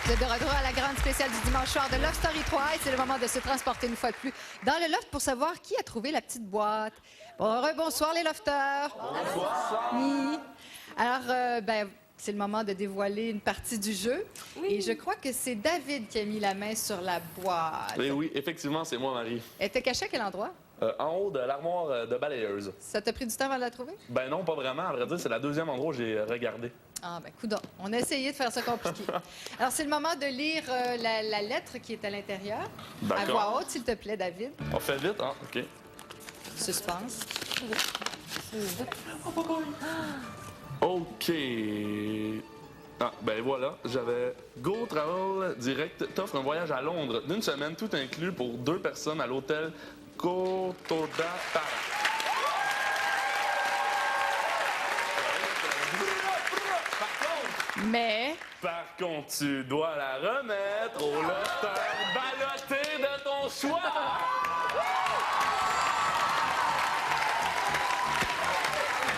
Vous êtes de retour à la grande spéciale du dimanche soir de Love Story 3 et c'est le moment de se transporter une fois de plus dans le loft pour savoir qui a trouvé la petite boîte. Bonsoir les lofters. Bonsoir. Oui. Alors, c'est le moment de dévoiler une partie du jeu. Oui. Et je crois que c'est David qui a mis la main sur la boîte. Eh oui, effectivement, c'est moi, Marie. Elle était cachée à quel endroit? En haut de l'armoire de balayeuse. Ça t'a pris du temps avant de la trouver? Ben non, pas vraiment. À vrai dire, c'est la deuxième endroit où j'ai regardé. Ah, ben coudonc. On a essayé de faire ça compliqué. Alors, c'est le moment de lire la lettre qui est à l'intérieur. À voix haute, s'il te plaît, David. On fait vite, hein? OK. Suspense. OK. Ah, ben voilà, j'avais Go Travel Direct t'offre un voyage à Londres d'une semaine, tout inclus pour 2 personnes à l'hôtel Kotoda Para. Mais... Par contre, tu dois la remettre au lofteur ballotté de ton choix!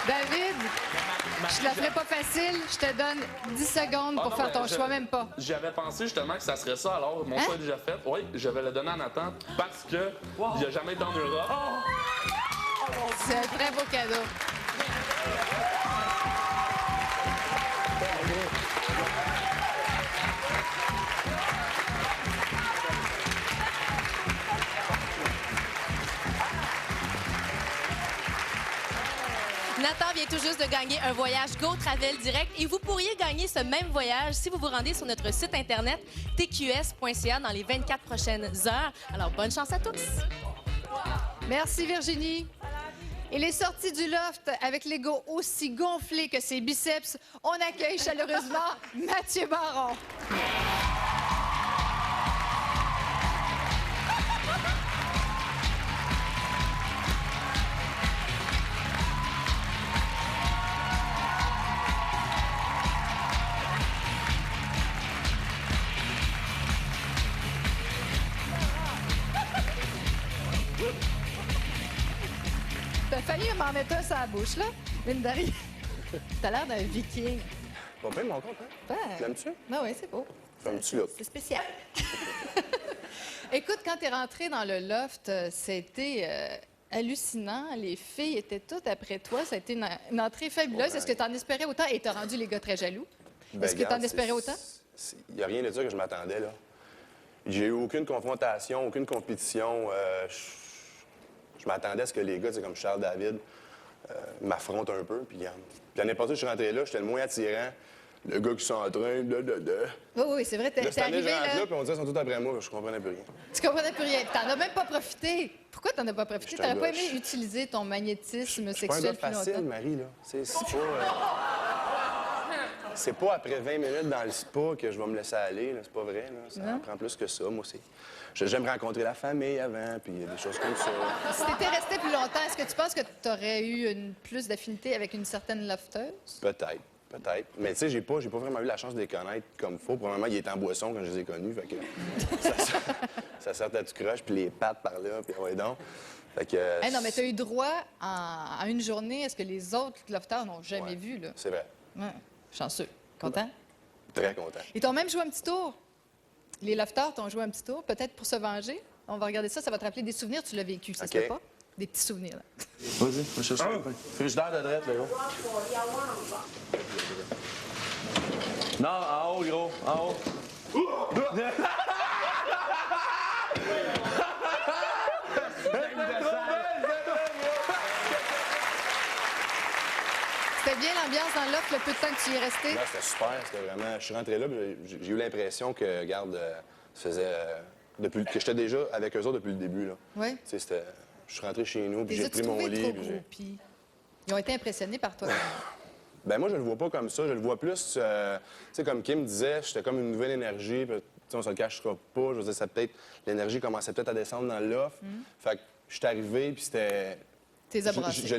David, je te la ferai pas facile. Je te donne 10 secondes pour faire ton choix, même pas. J'avais pensé justement que ça serait ça, alors mon choix est déjà fait. Oui, je vais le donner à Nathan parce que il a jamais été en Europe. C'est un très beau cadeau. Nathan vient tout juste de gagner un voyage Go Travel Direct et vous pourriez gagner ce même voyage si vous vous rendez sur notre site internet tqs.ca dans les 24 prochaines heures. Alors, bonne chance à tous. Merci Virginie. Et les sorties du loft avec l'ego aussi gonflé que ses biceps, on accueille chaleureusement Mathieu Baron. T'as failli m'en mettre un sur la bouche, là. Mine de rien. T'as l'air d'un viking. Pas bien, mon compte, hein? L'aimes-tu? Non, oui, c'est beau. C'est un petit look. C'est spécial. Écoute, quand t'es rentré dans le loft, c'était hallucinant. Les filles étaient toutes après toi. Ça a été une entrée fabuleuse. Est-ce que t'en espérais autant? Et t'as rendu les gars très jaloux. Est-ce que t'en espérais autant? Il n'y a rien de ça que je m'attendais, là. J'ai eu aucune confrontation, aucune compétition. Je m'attendais à ce que les gars, c'est comme Charles David, m'affrontent un peu. Puis l'année passée, je suis rentré là, j'étais le moins attirant. Le gars qui s'entraîne, Oui, c'est vrai, t'es Cette année, arrivé je rentre là. là, puis on dirait qu'ils sont tous après moi, je comprenais plus rien. Tu comprenais plus rien. T'en as même pas profité. Pourquoi t'en as pas profité? Je suis un T'aurais pas gauche. aimé utiliser ton magnétisme C'est pas un sexuel gars plus facile, longtemps? Marie, là. C'est pas après 20 minutes dans le spa que je vais me laisser aller, là. C'est pas vrai, là. Ça Non? en prend plus que ça, moi aussi. J'aime rencontrer la famille avant, puis des choses comme ça. Si t'étais resté plus longtemps, est-ce que tu penses que t'aurais eu plus d'affinité avec une certaine lofteuse? Peut-être. Mais tu sais, j'ai pas vraiment eu la chance de les connaître comme faut. Probablement, il était en boisson quand je les ai connus. Fait que ça sortait du croche, puis les pattes par là, puis ouais donc. Fait que... Non, mais t'as eu droit à une journée. Est-ce que les autres lofters n'ont jamais vu, là? C'est vrai. Ouais. Chanceux. Content? Très content. Ils t'ont même joué un petit tour. Les lofters t'ont joué un petit tour, peut-être pour se venger. On va regarder ça, ça va te rappeler des souvenirs. Tu l'as vécu, ça se fait pas? Des petits souvenirs, là. Vas-y, je cherche un peu. Frigidaire de drette, là, gros. Non, en haut, gros. En haut. C'était bien l'ambiance dans le loft, le peu de temps que tu y es resté? Non, c'était super. C'était vraiment... Je suis rentré là, puis j'ai eu l'impression que, regarde, ça faisait... que j'étais déjà avec eux autres depuis le début, là. Oui. Tu sais, c'était... Je suis rentré chez nous, puis Les j'ai as-tu pris mon trouvés lit, trop puis groupies? Ils ont été impressionnés par toi. Ben moi, je le vois pas comme ça. Je le vois plus, tu sais, comme Kim disait, j'étais comme une nouvelle énergie. Puis, tu sais, on se le cachera pas. Je veux dire, ça peut-être... L'énergie commençait peut-être à descendre dans le loft. Fait que je suis arrivé, puis c'était... T'es abrassé. J'ai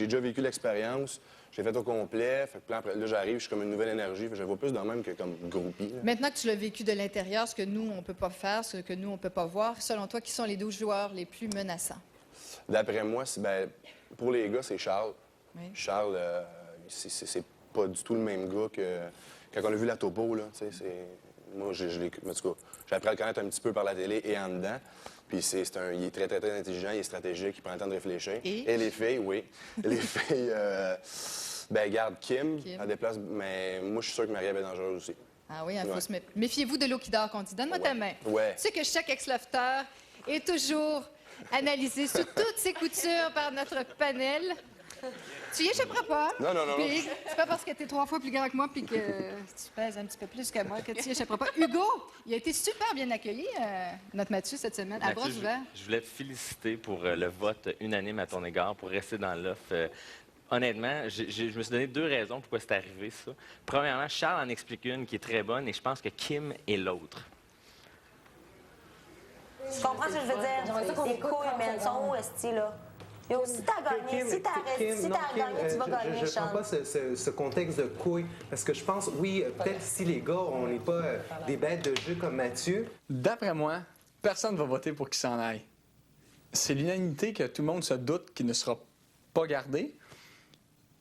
déjà vécu l'expérience. J'ai fait au complet. Fait que puis après, là, j'arrive, je suis comme une nouvelle énergie. Fait que je le vois plus dans le même que comme groupie. Là. Maintenant que tu l'as vécu de l'intérieur, ce que nous, on peut pas faire, ce que nous, on peut pas voir, selon toi, qui sont les 12 joueurs les plus menaçants? D'après moi, ben, pour les gars, c'est Charles. Oui. Charles, c'est pas du tout le même gars que quand on a vu la topo, là. Tu sais, moi, je l'ai... En tout cas, j'ai appris à le connaître un petit peu par la télé et en dedans. Puis il est très, très, très intelligent, il est stratégique, il prend le temps de réfléchir. Et les filles, oui. Les filles, ben garde Kim, elle déplace, mais moi, je suis sûr que Marie-Ève est dangereuse aussi. Ah oui, il faut se mettre... Méfiez-vous de l'eau qui dort, qu'on dit. Donne-moi ta main. Ouais. Tu sais que chaque ex-lofter est toujours analysé sous toutes ses coutures par notre panel. Tu y échapperas pas. Non. Puis, c'est pas parce que t'es 3 fois plus grand que moi puis que tu pèses un petit peu plus que moi que tu y échapperas pas. Hugo, il a été super bien accueilli, notre Mathieu, cette semaine, à bras Mathieu, ouverts. je voulais te féliciter pour le vote unanime à ton égard pour rester dans l'offre. Honnêtement, je me suis donné 2 raisons pourquoi c'est arrivé, ça. Premièrement, Charles en explique une qui est très bonne et je pense que Kim est l'autre. Tu comprends ce que je veux dire? Les couilles, mais elles sont où, esti, là? Yo, si t'as gagné, si t'as gagné, tu vas gagner, Je ne Charles. prends pas ce contexte de couille, parce que je pense, oui, peut-être si les gars, on n'est pas des bêtes de jeu comme Mathieu. D'après moi, personne ne va voter pour qu'il s'en aille. C'est l'unanimité que tout le monde se doute qu'il ne sera pas gardé,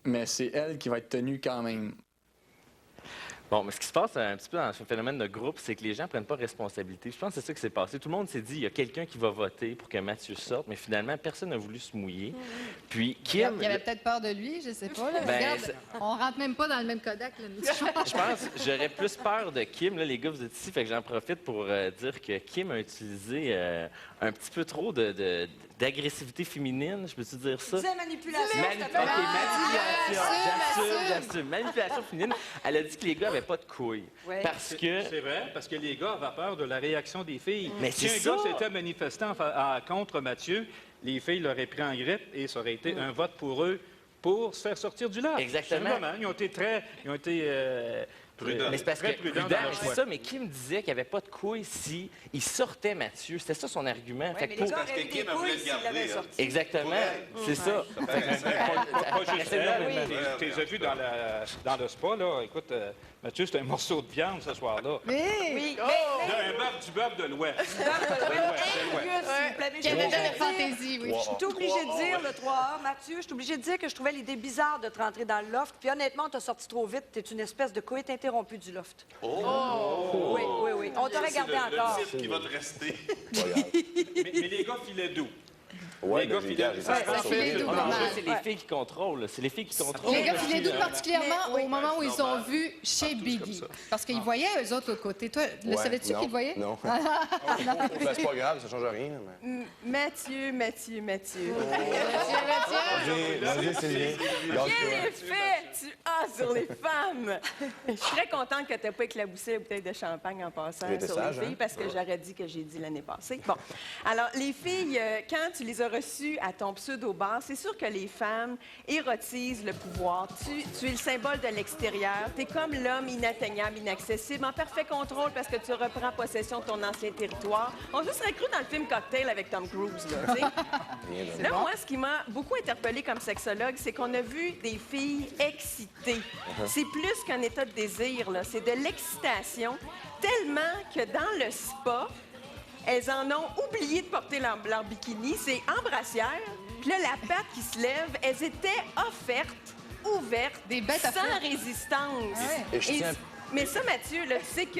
mais c'est elle qui va être tenue quand même. Bon, mais ce qui se passe un petit peu dans ce phénomène de groupe, c'est que les gens ne prennent pas responsabilité. Je pense que c'est ça qui s'est passé. Tout le monde s'est dit, il y a quelqu'un qui va voter pour que Mathieu sorte, mais finalement, personne n'a voulu se mouiller. Puis Kim... Il avait peut-être peur de lui, je sais pas. Là. Ben, Regarde, on rentre même pas dans le même Kodak, là, nous. Je pense j'aurais plus peur de Kim. Là, les gars, vous êtes ici, fait que j'en profite pour dire que Kim a utilisé un petit peu trop d'agressivité féminine. Je peux-tu dire ça? C'est manipulation. J'assume. Manipulation féminine. Elle a dit que les gars n'avaient pas de couilles. Ouais. Parce que... C'est vrai, parce que les gars avaient peur de la réaction des filles. Mais si c'est un gars ça. s'était manifesté contre Mathieu, les filles l'auraient pris en grippe et ça aurait été un vote pour eux pour se faire sortir du lac. Exactement. Simplement. Ils ont été Mais c'est parce que prudents dans prudent, leur c'est choix. ça, mais Kim disait qu'il n'y avait pas de couilles si il sortait Mathieu. C'était ça son argument. Fait que pour- Parce que Kim, elle voulait le garder. Hein. Exactement, c'est ça. Pas juste elle. Tu les as vus dans le spa, là. Écoute, Mathieu, c'est un morceau de viande ce soir-là. Oui. Du bœuf de l'Ouest. Canadienne fantaisie, oui. Je suis obligée de dire, le 3A, Mathieu, je suis obligée de dire que je trouvais l'idée bizarre de te rentrer dans le loft. Puis honnêtement, t'as sorti trop vite. T'es une espèce de coït interrompu du loft. Oui. On t'aurait gardé encore. Le type qui va te rester. Mais les gars filaient doux. Ouais, les gars, les gars, c'est les filles qui contrôlent. C'est les filles qui contrôlent. Les gars filaient doux particulièrement au moment où ils ont vu chez Biggie. Parce qu'ils voyaient eux autres de l'autre côté. Toi, le savais-tu qu'ils voyaient? Non. Ben, c'est pas grave, ça change rien. Mais... Mathieu. Vas-y, Sylvie. Quel effet tu as sur les femmes? Je suis très contente que tu n'aies pas éclaboussé la bouteille de champagne en passant sur les filles, parce que j'aurais dit que j'ai dit l'année passée. Bon, alors, les filles, quand tu les as reçues à ton pseudo-bar, c'est sûr que les femmes érotisent le pouvoir. Tu es le symbole de l'extérieur. Tu es comme l'homme inatteignable, inaccessible, en parfait contrôle parce que tu reprends possession de ton ancien territoire. On se serait cru dans le film Cocktail avec Tom Cruise, là, tu sais. Là, moi, ce qui m'a beaucoup interpellée comme sexologue, c'est qu'on a vu des filles excitées. C'est plus qu'un état de désir, là. C'est de l'excitation, tellement que dans le spa, elles en ont oublié de porter leur bikini. C'est embrassière. Puis là, la patte qui se lève, elles étaient offertes, ouvertes, des bêtes sans résistance. Mais ça, Mathieu, là, tu sais que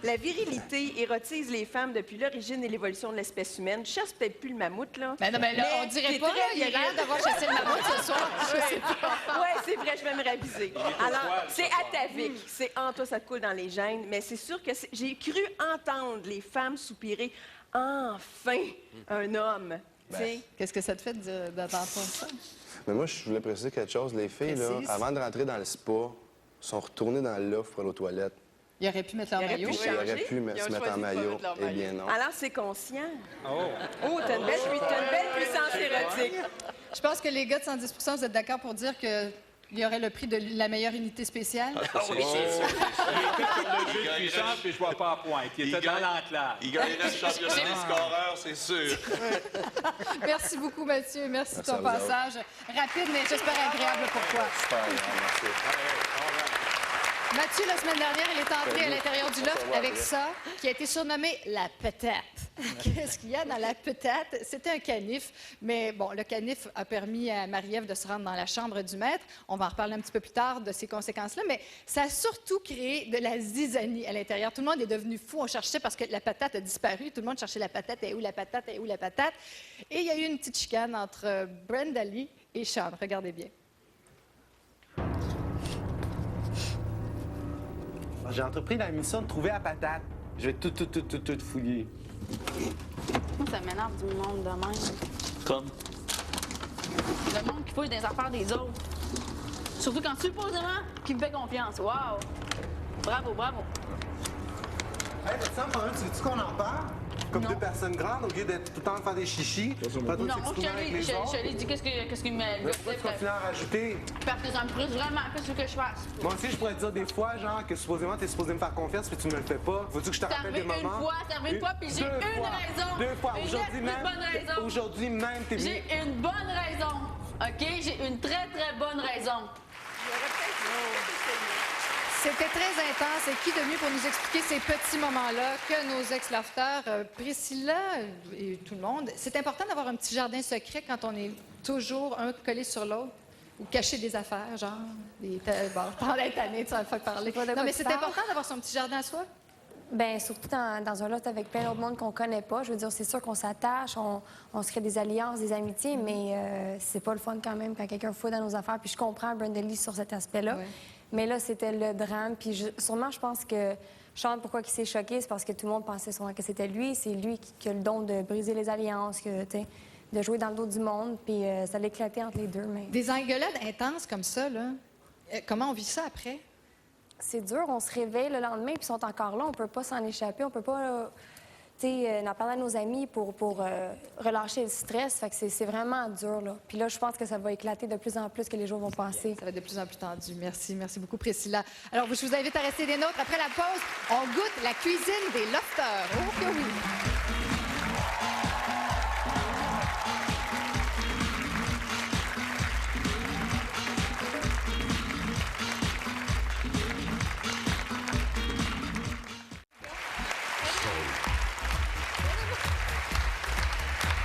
la virilité érotise les femmes depuis l'origine et l'évolution de l'espèce humaine. Je cherche peut-être plus le mammouth, là. Ben non, mais là, on dirait pas, là, il a l'air d'avoir chassé le mammouth ce soir. Oui, c'est vrai, je vais me raviser. Alors, c'est atavique. C'est en toi, ça te coule dans les gènes. Mais c'est sûr que j'ai cru entendre les femmes soupirer « Enfin, un homme! » Qu'est-ce que ça te fait d'entendre ça? Mais moi, je voulais préciser quelque chose. Les filles, là, avant de rentrer dans le spa, sont retournées dans le loft pour aller aux toilettes. Ils auraient pu mettre leur maillot. Ils auraient pu se mettre en maillot. Eh bien, non. Alors, c'est conscient. Oh, t'as une belle puissance érotique. Je pense que les gars de 110 % vous êtes d'accord pour dire qu'il y aurait le prix de la meilleure unité spéciale? Oui, c'est sûr. Il était comme le jeu de puissance, puis je vois pas à pointe. Il était dans l'enclave. Il gagnait le championnat des scoreurs, c'est sûr. Merci beaucoup, Mathieu. Merci de ton passage. Rapide, mais j'espère agréable pour toi. Super, merci. Mathieu, la semaine dernière, il est entré à l'intérieur du loft avec ça, qui a été surnommé la patate. Qu'est-ce qu'il y a dans la patate? C'était un canif, mais bon, le canif a permis à Marie-Ève de se rendre dans la chambre du maître. On va en reparler un petit peu plus tard de ces conséquences-là, mais ça a surtout créé de la zizanie à l'intérieur. Tout le monde est devenu fou. On cherchait parce que la patate a disparu. Tout le monde cherchait la patate. Elle est où la patate? Elle est où la patate? Et il y a eu une petite chicane entre Brenda Lee et Sean. Regardez bien. J'ai entrepris la mission de trouver la patate. Je vais tout fouiller. Ça m'énerve du monde de même. Comme? Le monde qui fouille dans les affaires des autres. Surtout quand supposément qui me fait confiance. Wow! Bravo. Hey, Sam, tu veux-tu qu'on en parle? Comme deux personnes grandes, au lieu d'être tout le temps à faire des chichis. Non, je te l'ai dit, qu'est-ce qu'il me... Pourquoi tu continues à en rajouter? Parce que ça me frustre vraiment. Qu'est-ce que je fasse? Moi aussi, je pourrais te dire des fois, genre, que supposément, t'es supposé me faire confiance, puis tu me le fais pas. Veux-tu que je te rappelle des moments? Ça arrive une fois, puis j'ai une raison. Deux fois. Aujourd'hui même, t'es venu... J'ai une bonne raison. OK? J'ai une très bonne raison. C'était très intense. Et qui de mieux pour nous expliquer ces petits moments-là que nos ex-lofters, Priscilla et tout le monde. C'est important d'avoir un petit jardin secret quand on est toujours un collé sur l'autre ou cacher des affaires, genre. Bon, je prends d'être année, tu vas pas parler. Non, mais c'est important d'avoir son petit jardin à soi. Bien, surtout dans un loft avec plein d'autres monde qu'on connaît pas. Je veux dire, c'est sûr qu'on s'attache, on se crée des alliances, des amitiés, mais c'est pas le fun quand même quand quelqu'un fouille dans nos affaires. Puis je comprends Brenda Lee sur cet aspect-là. Ouais. Mais là, c'était le drame. Puis sûrement, je pense que Sean, pourquoi il s'est choqué, c'est parce que tout le monde pensait souvent que c'était lui. C'est lui qui a le don de briser les alliances, de jouer dans le dos du monde. Puis ça allait éclater entre les deux. Mais... Des engueulades intenses comme ça, là. Comment on vit ça après? C'est dur. On se réveille le lendemain, puis ils sont encore là. On peut pas s'en échapper. On peut pas... en parler à nos amis pour relâcher le stress. Fait que c'est vraiment dur, là. Puis là, je pense que ça va éclater de plus en plus que les jours vont passer. Ça va être de plus en plus tendu. Merci beaucoup, Priscilla. Alors, je vous invite à rester des nôtres. Après la pause, on goûte la cuisine des lofters. Oh que oui!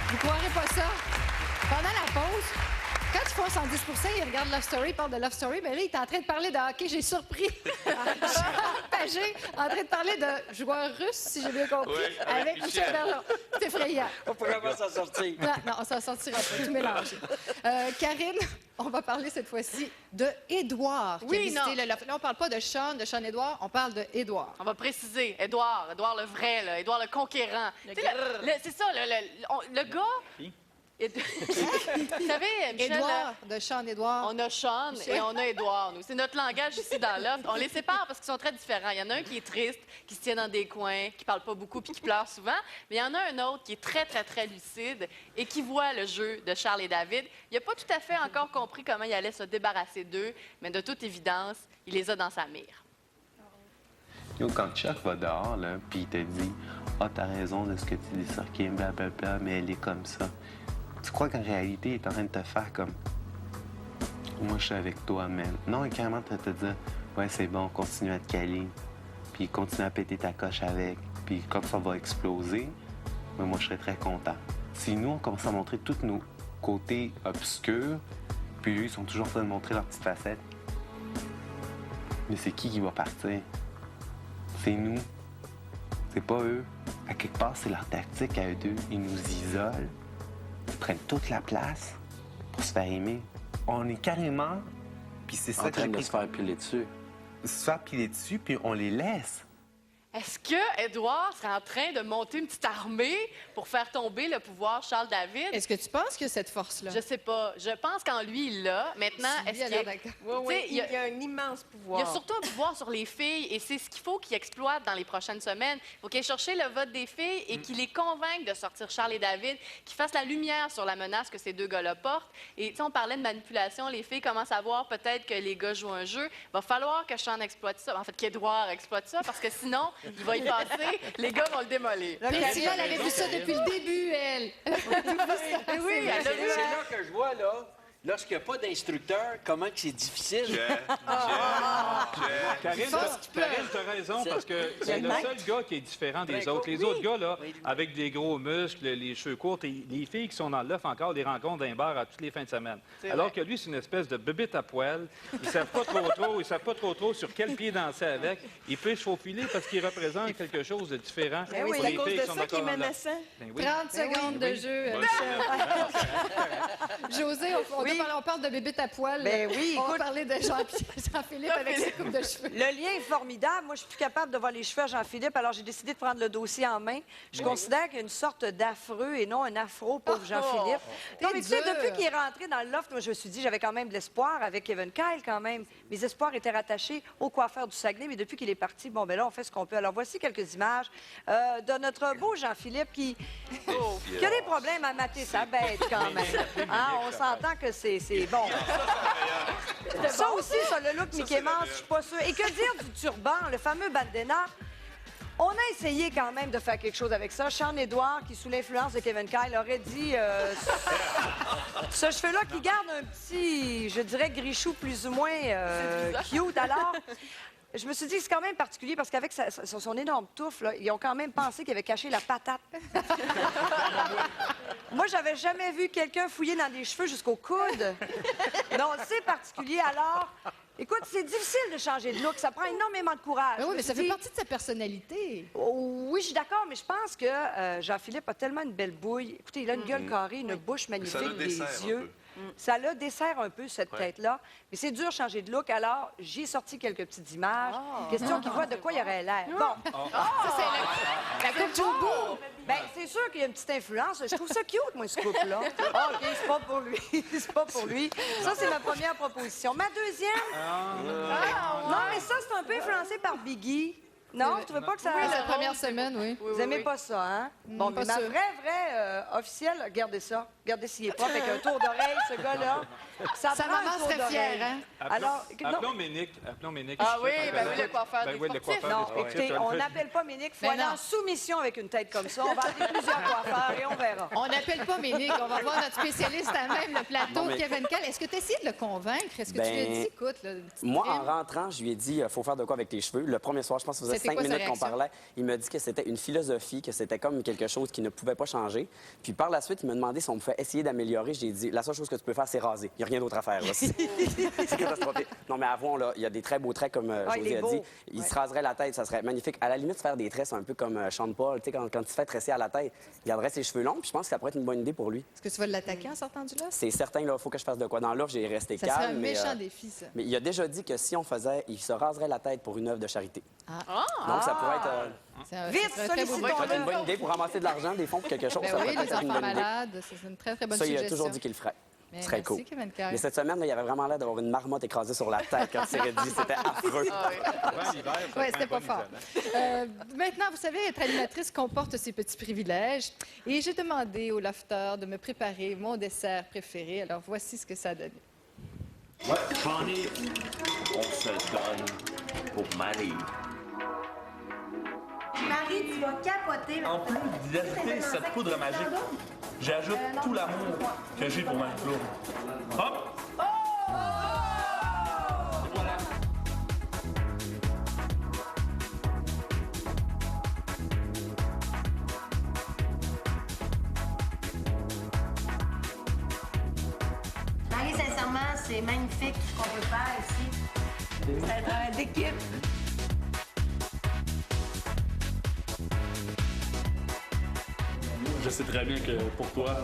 Vous croirez pas ça? Pendant la pause, Quand ils font 110 ils regardent Love Story, ils parlent de Love Story, mais là, il est en train de parler de hockey. J'ai surpris Pagé en train de parler de joueurs russes, si j'ai bien compris, Oui, avec Michel Bergeron. C'est effrayant. On pourrait pas s'en sortir. Non, on s'en sortira pas, tout mélangé. Karine, on va parler cette fois-ci de Édouard, qui a Oui, visité non. le loft. Là, on parle pas de Sean Édouard, on parle de Édouard. On va préciser. Édouard le vrai, là. Édouard le conquérant. Tu sais, c'est ça, le gars... Vous savez, Michel, Édouard, de Sean Édouard. on a Sean et on a Édouard, nous. C'est notre langage ici dans l'offre. On les sépare parce qu'ils sont très différents. Il y en a un qui est triste, qui se tient dans des coins, qui parle pas beaucoup puis qui pleure souvent. Mais il y en a un autre qui est très, très, très lucide et qui voit le jeu de Charles et David. Il n'a pas tout à fait encore compris comment il allait se débarrasser d'eux, mais de toute évidence, il les a dans sa mire. Yo, quand Chuck va dehors, là, puis il te dit « Ah, t'as raison de ce que tu dis sur Kim, blablabla, mais elle est comme ça. » Tu crois qu'en réalité, il est en train de te faire comme « Moi, je suis avec toi, man. » Non, il est carrément en train de te dire « Ouais, c'est bon, continue à te caler. » Puis continue à péter ta coche avec. Puis quand ça va exploser, ben, moi, je serais très content. Si nous, on commence à montrer tous nos côtés obscurs, puis eux, ils sont toujours en train de montrer leurs petites facettes, mais c'est qui va partir? C'est nous. C'est pas eux. À quelque part, c'est leur tactique à eux deux. Ils nous isolent. Ils prennent toute la place pour se faire aimer. On est carrément... Puis c'est ça En train de se faire piler dessus. Se faire piler dessus, puis on les laisse. Est-ce que Édouard serait en train de monter une petite armée pour faire tomber le pouvoir Charles-David? Est-ce que tu penses qu'il y a cette force-là? Je sais pas. Je pense qu'en lui, il l'a. Maintenant, Sylvie est-ce a qu'il l'air d'accord. Oui, oui, Tu sais, il y a un immense pouvoir. Il y a surtout un pouvoir sur les filles et c'est ce qu'il faut qu'il exploite dans les prochaines semaines. Il faut qu'il aille chercher le vote des filles et qu'il les convainque de sortir Charles et David, qu'il fasse la lumière sur la menace que ces deux gars-là portent. Et tu sais, on parlait de manipulation. Les filles commencent à voir peut-être que les gars jouent un jeu. Il va falloir que Sean exploite ça. En fait, qu'Édouard exploite ça parce que sinon, il va y passer. Les gars vont le démolir. Priscilla, elle avait vu ça depuis le début, elle. Oui, elle a vu. C'est là que je vois, là, lorsqu'il n'y a pas d'instructeur, comment que c'est difficile. Karine, t'as raison, parce que c'est le seul gars qui est différent des autres. Les autres gars, là, avec des gros muscles, les cheveux courts, et les filles qui sont dans l'œuf encore les rencontrent d'un bar à toutes les fins de semaine. Alors que lui, c'est une espèce de bébête à poil. Ils savent pas trop sur quel pied danser avec. Il peut se faufiler parce qu'il représente quelque chose de différent Ben pour oui, les à cause filles de qui sont ça qui est encore dans l'œuf. menaçant. Ben oui. 30 secondes de jeu, José, on parle de bébé à poil. Ben oui, On va écoute- parler de Jean-Philippe avec ses coupes de cheveux. Le lien est formidable. Moi, je suis plus capable de voir les cheveux à Jean-Philippe, alors j'ai décidé de prendre le dossier en main. Je considère qu'il y a une sorte d'affreux et non un afro, pauvre Jean-Philippe. Non, mais tu sais, dur. depuis qu'il est rentré dans le loft, moi, je me suis dit, j'avais quand même de l'espoir avec Kevin Kyle, quand même. Mes espoirs étaient rattachés au coiffeur du Saguenay, mais depuis qu'il est parti, bon, ben là, on fait ce qu'on peut. Alors, voici quelques images de notre beau Jean-Philippe qui a des problèmes à mater sa bête, quand même. Hein, on s'entend que c'est bon. Ça aussi, ça, le look Mickey Mouse, je suis pas sûre. Et que dire du turban, le fameux bandana? On a essayé quand même de faire quelque chose avec ça. Sean Édouard, qui, sous l'influence de Kevin Kyle, aurait dit ce cheveu-là qui garde un petit, je dirais, grichou plus ou moins cute. Alors, je me suis dit que c'est quand même particulier parce qu'avec son énorme touffe, là, ils ont quand même pensé qu'il avait caché la patate. Moi, j'avais jamais vu quelqu'un fouiller dans des cheveux jusqu'au coude. Non, c'est particulier. Alors, écoute, c'est difficile de changer de look. Ça prend énormément de courage. Ben oui, mais ça Je me fait suis partie de sa personnalité. oui, je suis d'accord, mais je pense que Jean-Philippe a tellement une belle bouille. Écoutez, il a une gueule carrée, une bouche magnifique, le des dessert un yeux. Ça le dessert un peu, cette tête-là. Mais c'est dur de changer de look, alors j'ai sorti quelques petites images. Question qu'il voit de quoi il aurait l'air. Bon. Ça, c'est la coupe au bout. Ben, c'est sûr qu'il y a une petite influence. Je trouve ça cute, moi, ce couple-là. Ah, OK, c'est pas pour lui. C'est pas pour lui. Ça, c'est ma première proposition. Ma deuxième... Non, mais ça, c'est un peu influencé par Biggie. Non, vous trouvez pas que ça... Oui, la première semaine, oui. Vous aimez pas ça, hein? Bon, mais pas ma sûr. vraie officielle, regardez ça. Regardez s'il est propre avec un tour d'oreille, ce gars-là. Ça Sa prend maman un tour serait fière, d'oreille. hein? Alors, Appelons Ménic. Appelons Ménic. Ah oui, ben oui, le coiffeur des oui, le sportifs. coiffeur Non, des sportifs. écoutez, on n'appelle pas Ménic. Il faut Ben aller non. en soumission avec une tête comme ça. On va appeler plusieurs coiffeurs et on verra. On n'appelle pas Ménic. On va voir notre spécialiste à même le plateau, Non, mais- Kevin Kyle. Est-ce que tu as essayé de le convaincre? Est-ce que tu lui as Ben, dit, écoute, là, petite Moi, en crème? rentrant, je lui ai dit, faut faire de quoi avec tes cheveux. Le premier soir, je pense que ça faisait 5 quoi sa minutes qu'on réaction? parlait, il m'a dit que c'était une philosophie, que c'était comme quelque chose qui ne pouvait pas changer. Puis par la suite, il m'a demandé si on pouvait essayer d'améliorer. J'ai dit, la seule chose que tu peux faire, c'est raser. Il n'y a rien d'autre à faire. Là. C'est catastrophique. Non, mais avant, là, il y a des très beaux traits, comme José a dit. Il se raserait la tête, ça serait magnifique. À la limite, faire des traits, c'est un peu comme Sean Paul. Tu sais, quand il se fait tresser à la tête, il garderait ses cheveux longs. Puis je pense que ça pourrait être une bonne idée pour lui. Est-ce que tu vas l'attaquer en sortant du loft? C'est certain, là, il faut que je fasse de quoi. Dans l'offre, j'ai resté Ça calme. serait un mais, méchant défi, ça. Mais il a déjà dit que si on faisait, il se raserait la tête pour une œuvre de charité. Ah. Donc, ça pourrait être... Vite, ça serait une bonne idée pour ramasser de l'argent, des fonds pour quelque chose. Ben ça oui, pourrait les être une enfants bonne idée. malades, c'est une très, très bonne Ça, il suggestion. a toujours dit qu'il le ferait. Mais Ce serait merci, cool. Kevin Carey. Mais cette semaine, là, il avait vraiment l'air d'avoir une marmotte écrasée sur la tête quand il s'est réduit. C'était affreux. Oui, c'était pas fort. Maintenant, vous savez, être animatrice comporte ses petits privilèges. Et j'ai demandé au lofter de me préparer mon dessert préféré. Alors, voici ce que ça a donné. Ouais, Johnny, on se donne pour Marie. Marie, tu vas capoter. En plus d'ajouter cette poudre magique, j'ajoute tout l'amour que j'ai pour Marie-Claude. Hop! Marie, sincèrement, c'est magnifique ce qu'on peut faire ici. C'est un travail d'équipe. Je sais très bien que pour toi,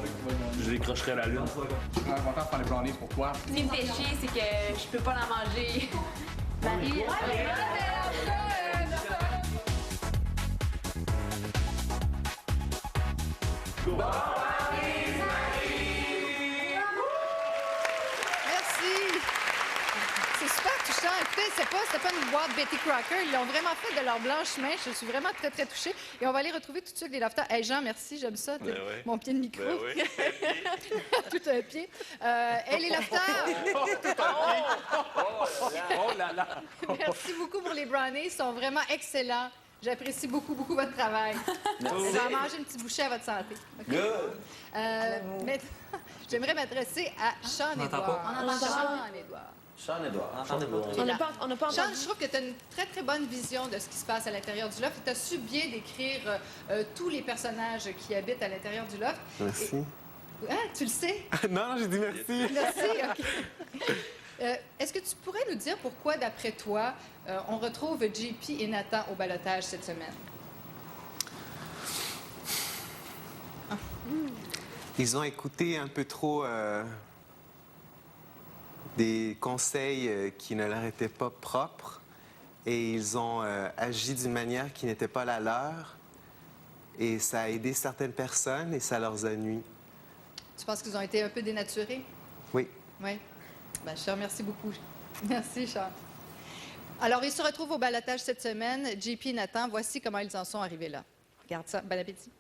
je décrocherai la lune. Je suis content de faire les blondies pour toi. Ce qui me fait chier, c'est que je peux pas la manger. Marie, Merci. C'est super touchant. Écoutez, c'était pas une boîte Betty Crocker. Ils l'ont vraiment fait de leur blanche main. Je suis vraiment très, très touchée. Et on va aller retrouver tout de suite les lofters. Hey, Jean, merci. J'aime ça. Ben oui. Mon pied de micro. Ben oui. Tout un pied. Et les lofters. Oh là là! Merci beaucoup pour les brownies. Ils sont vraiment excellents. J'apprécie beaucoup, beaucoup votre travail. Merci. On va en manger une petite bouchée à votre santé. OK? Good. Maintenant, j'aimerais m'adresser à Sean-Édouard. On entend pas. Sean-Édouard. Sean-Édouard. On n'a pas Sean, je trouve que tu as une très, très bonne vision de ce qui se passe à l'intérieur du loft. Tu as su bien décrire tous les personnages qui habitent à l'intérieur du loft. Merci. Hein, tu le sais? Non, j'ai dit merci. Merci, OK. Est-ce que tu pourrais nous dire pourquoi, d'après toi, on retrouve JP et Nathan au ballottage cette semaine? Ils ont écouté un peu trop des conseils qui ne leur étaient pas propres et ils ont agi d'une manière qui n'était pas la leur. Et ça a aidé certaines personnes et ça leur a nuit. Tu penses qu'ils ont été un peu dénaturés? Oui. Oui. Ben, je te remercie beaucoup. Merci, Charles. Alors, ils se retrouvent au ballottage cette semaine. JP et Nathan, voici comment ils en sont arrivés là. Regarde ça. Bon appétit.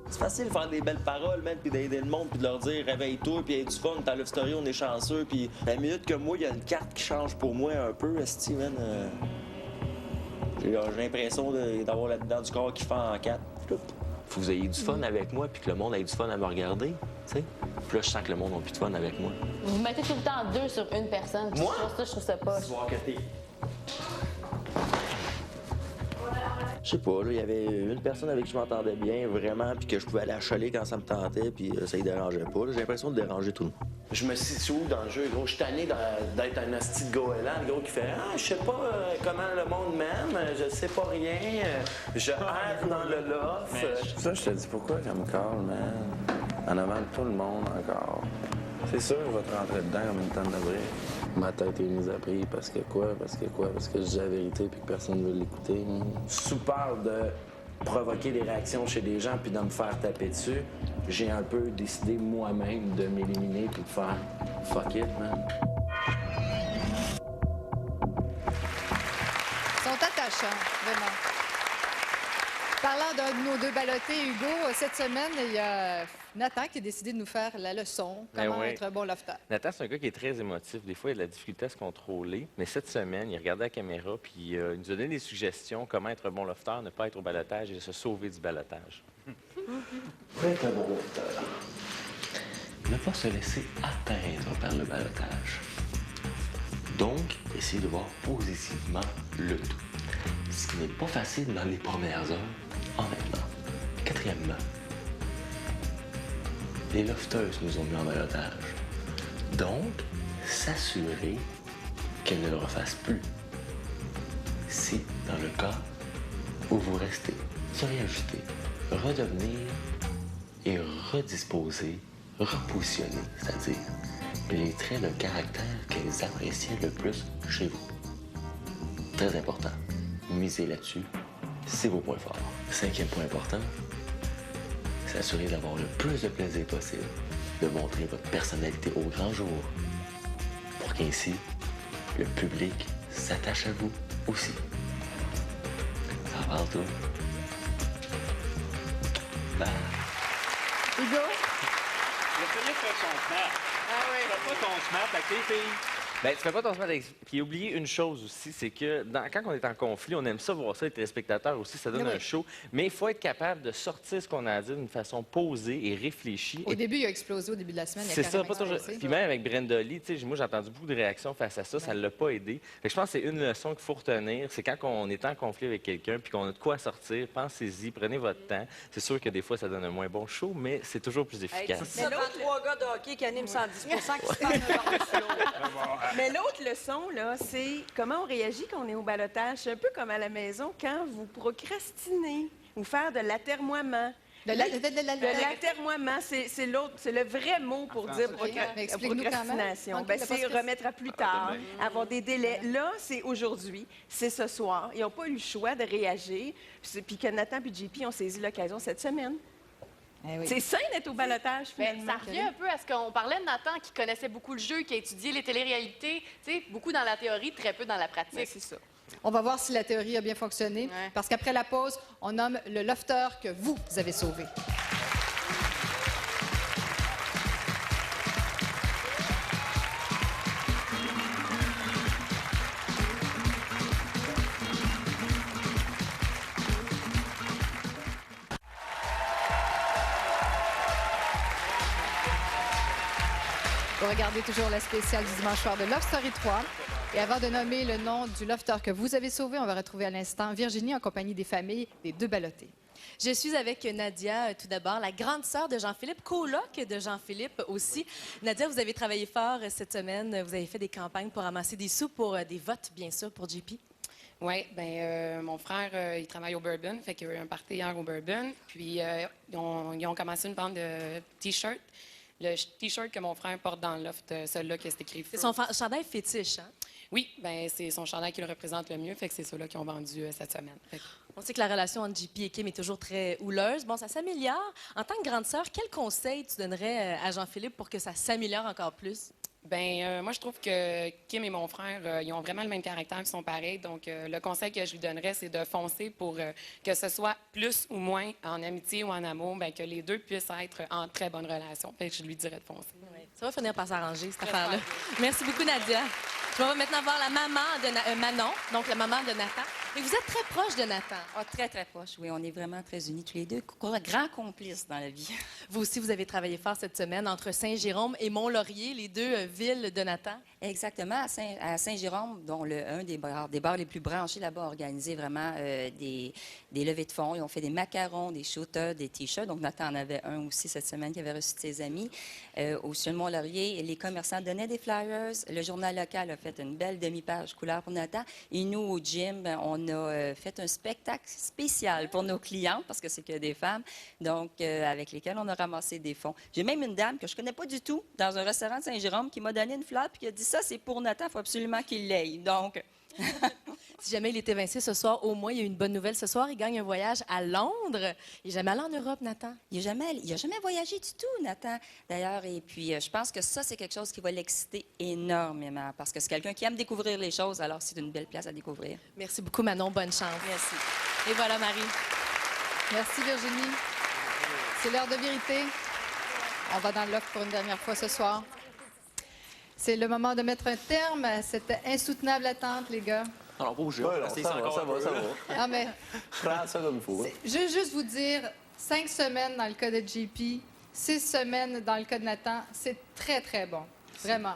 C'est facile de faire des belles paroles, man, puis d'aider le monde, puis de leur dire réveille-toi, puis aie du fun, t'as Love Story, on est chanceux, puis la minute que moi, il y a une carte qui change pour moi un peu, esti, man. J'ai l'impression d'avoir la dedans du corps qui fait en quatre. Faut que vous ayez du fun avec moi, puis que le monde ait du fun à me regarder, tu sais. Puis là, je sens que le monde n'a plus de fun avec moi. vous mettez tout le temps deux sur une personne. Moi? Je trouve ça pas. Je sais pas, là, il y avait une personne avec qui je m'entendais bien, vraiment, puis que je pouvais aller achaler quand ça me tentait, puis ça y dérangeait pas. J'ai l'impression de déranger tout le monde. Je me situe où dans le jeu, gros? Je suis tanné d'être un hostie de goéland, gros, qui fait « Ah, je sais pas comment le monde m'aime, je sais pas rien, je erre dans le loft. » Ça, je te dis pourquoi qu'elle me colle, man? En avant de tout le monde encore. C'est sûr, je vais te rentrer dedans comme une tonne de briques. Ma tête est mise à prix parce que quoi? Parce que je dis la vérité puis que personne ne veut l'écouter. Sous peur de provoquer des réactions chez des gens puis de me faire taper dessus, j'ai un peu décidé moi-même de m'éliminer puis de faire fuck it, man. Ils sont attachants, vraiment. Parlant d'un de nos deux ballottés, Hugo, cette semaine, il y a Nathan qui a décidé de nous faire la leçon, Ben comment oui. être un bon lofter. Nathan, c'est un gars qui est très émotif. Des fois, il a de la difficulté à se contrôler. Mais cette semaine, il regardait la caméra puis il nous a donné des suggestions comment être un bon lofter, ne pas être au balotage et se sauver du balotage. Pour être un bon lofter, ne pas se laisser atteindre par le balotage. Donc, essayez de voir positivement le tout. Ce qui n'est pas facile dans les premières heures, honnêtement. Quatrièmement, les lofteuses nous ont mis en balotage. Donc, s'assurer qu'elles ne le refassent plus. Si, dans le cas où vous restez, se réajuster, redevenir et redisposer, repositionner, c'est-à-dire les traits de caractère qu'elles appréciaient le plus chez vous. Très important. Misez là-dessus. C'est vos points forts. Cinquième point important, s'assurer d'avoir le plus de plaisir possible, de montrer votre personnalité au grand jour, pour qu'ainsi, le public s'attache à vous aussi. Ça va, tout. Bye. Hugo? Le Philippe fait son snap. Ah oui. Fais pas ton snap avec tes filles. Bien, tu fais pas ton smart avec... Puis oubliez une chose aussi, c'est que quand on est en conflit, on aime ça voir ça, les téléspectateurs aussi, ça donne Oui. un show. Mais il faut être capable de sortir ce qu'on a à dire d'une façon posée et réfléchie. Au début, il a explosé au début de la semaine. il a C'est ça, carrément pas toujours. explosé. Puis même avec Brenda Lee, tu sais, moi j'ai entendu beaucoup de réactions face à ça, ça ne l'a pas aidé. Fait que je pense que c'est une leçon qu'il faut retenir, c'est quand on est en conflit avec quelqu'un puis qu'on a de quoi sortir, pensez-y, prenez votre temps. C'est sûr que des fois ça donne un moins bon show, mais c'est toujours plus efficace. C'est ça, quand 3 gars de hockey qui animent 110 qui se passent un Mais l'autre leçon, là, c'est comment on réagit quand on est au balotage. C'est un peu comme à la maison quand vous procrastinez ou faire de l'atermoiement. De l'atermoiement, c'est l'autre, c'est le vrai mot pour dire Mais explique-nous quand même. procrastination. Ok, Ben, parce c'est que remettre à plus tard, avoir des délais. Là, c'est aujourd'hui, c'est ce soir. Ils n'ont pas eu le choix de réagir. Puis que Nathan et JP ont saisi l'occasion cette semaine. C'est sain d'être au balotage, Ben, finalement. ça revient un peu à ce qu'on parlait de Nathan, qui connaissait beaucoup le jeu, qui a étudié les téléréalités. Tu sais, beaucoup dans la théorie, très peu dans la pratique. C'est ça. On va voir si la théorie a bien fonctionné. Parce qu'après la pause, on nomme le lofter que vous avez sauvé. Vous regardez toujours la spéciale du dimanche soir de Love Story 3. Et avant de nommer le nom du lofter que vous avez sauvé, on va retrouver à l'instant Virginie en compagnie des familles des deux ballottés. Je suis avec Nadia, tout d'abord, la grande sœur de Jean-Philippe, coloc de Jean-Philippe aussi. Nadia, vous avez travaillé fort cette semaine. Vous avez fait des campagnes pour amasser des sous pour des votes, bien sûr, pour JP. Oui, bien, mon frère, il travaille au Bourbon, fait qu'il y a eu un party hier au Bourbon. Puis, ils ont commencé une bande de T-shirts. Le T-shirt que mon frère porte dans le loft, celui-là qui est écrit. C'est son chandail fétiche, hein? Oui, bien, c'est son chandail qui le représente le mieux, fait que c'est ceux-là qui ont vendu cette semaine. Fait que... On sait que la relation entre JP et Kim est toujours très houleuse. Bon, ça s'améliore. En tant que grande sœur, quel conseil tu donnerais à Jean-Philippe pour que ça s'améliore encore plus? Bien, moi, je trouve que Kim et mon frère, ils ont vraiment le même caractère, ils sont pareils. Donc, le conseil que je lui donnerais, c'est de foncer pour que ce soit plus ou moins en amitié ou en amour, bien, que les deux puissent être en très bonne relation. Fait que je lui dirais de foncer. Oui. Ça va finir par s'arranger, cette affaire-là. Merci beaucoup, Nadia. Je vais maintenant voir la maman de Manon, donc la maman de Nathan. Et vous êtes très proche de Nathan. Ah, très, très proche, oui. On est vraiment très unis tous les deux. Grands complices dans la vie. Vous aussi, vous avez travaillé fort cette semaine entre Saint-Jérôme et Mont-Laurier, les deux villes de Nathan. Exactement. À Saint-Jérôme, dont un des bars les plus branchés là-bas, a organisé vraiment des levées de fonds. Ils ont fait des macarons, des shooters, des T-shirts. Donc, Nathan en avait un aussi cette semaine qui avait reçu de ses amis. Au sud de Mont-Laurier, les commerçants donnaient des flyers. Le journal local a fait une belle demi-page couleur pour Nathan. Et nous, au gym, on a fait un spectacle spécial pour nos clientes, parce que c'est que des femmes, donc avec lesquelles on a ramassé des fonds. J'ai même une dame que je connais pas du tout dans un restaurant de Saint-Jérôme qui m'a donné une fleur puis qui a dit ça, c'est pour Nathan, il faut absolument qu'il l'aille. Donc... Si jamais il est évincé ce soir, au moins, il y a une bonne nouvelle. Ce soir, il gagne un voyage à Londres. Il n'est jamais allé en Europe, Nathan. Il n'a jamais voyagé du tout, Nathan, d'ailleurs. Et puis, je pense que ça, c'est quelque chose qui va l'exciter énormément parce que c'est quelqu'un qui aime découvrir les choses, alors c'est une belle place à découvrir. Merci beaucoup, Manon. Bonne chance. Merci. Et voilà, Marie. Merci, Virginie. C'est l'heure de vérité. On va dans le loft pour une dernière fois ce soir. C'est le moment de mettre un terme à cette insoutenable attente, les gars. Alors, bouge, ça va. Non, mais Prends ça comme il faut. je veux juste vous dire, 5 semaines dans le cas de JP, 6 semaines dans le cas de Nathan, c'est très, très bon. Vraiment.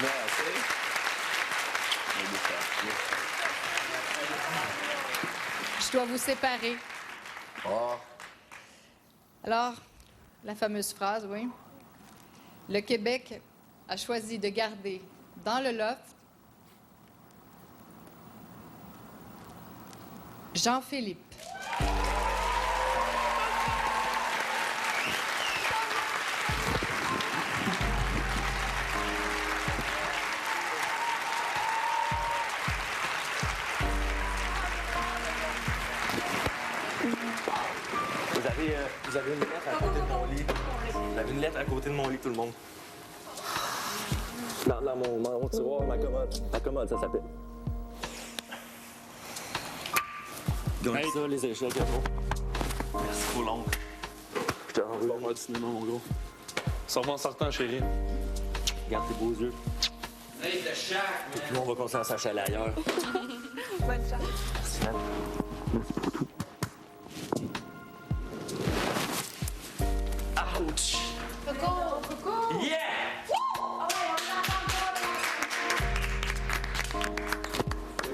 Merci. Je dois vous séparer. Oh. Alors, la fameuse phrase, oui. Le Québec a choisi de garder dans le loft Jean-Philippe. Vous avez une lettre à côté de mon lit. Vous avez une lettre à côté de mon lit, tout le monde. Dans mon tiroir, ma commode. Ma commode, ça s'appelle. Gagne ça, les échecs, gros. Merci pour l'oncle. Je te renvoie moi du cinéma, mon gros. Sors-moi en sortant, chérie. Regarde tes beaux yeux. Hey, de chac, Et puis on va continuer à s'achaler ailleurs. Bonne chance. Merci, man. Merci pour tout. Ouch! Coucou! Yeah!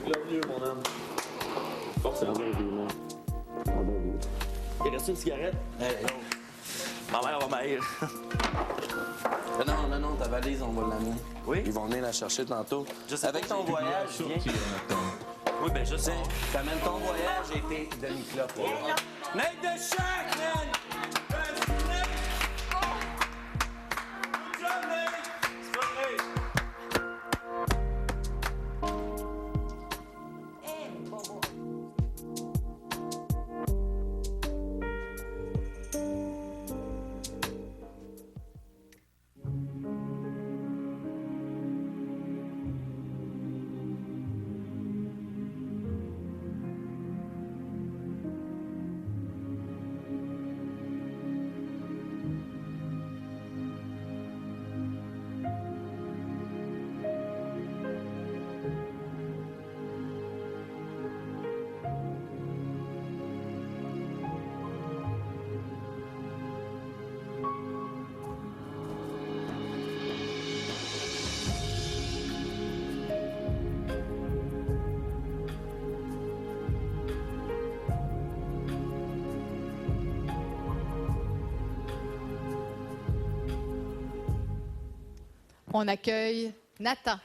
Bienvenue, mon âme. Forcément. Il reste une cigarette? Hey, non. Ma mère va m'haïr. Non, ta valise, on va l'amener. Oui? Ils vont venir la chercher tantôt. Avec ton voyage, viens. Oui, ben je sais. T'amènes ton voyage et tes demi-clopes. Nate de chac, man! On accueille Nathan.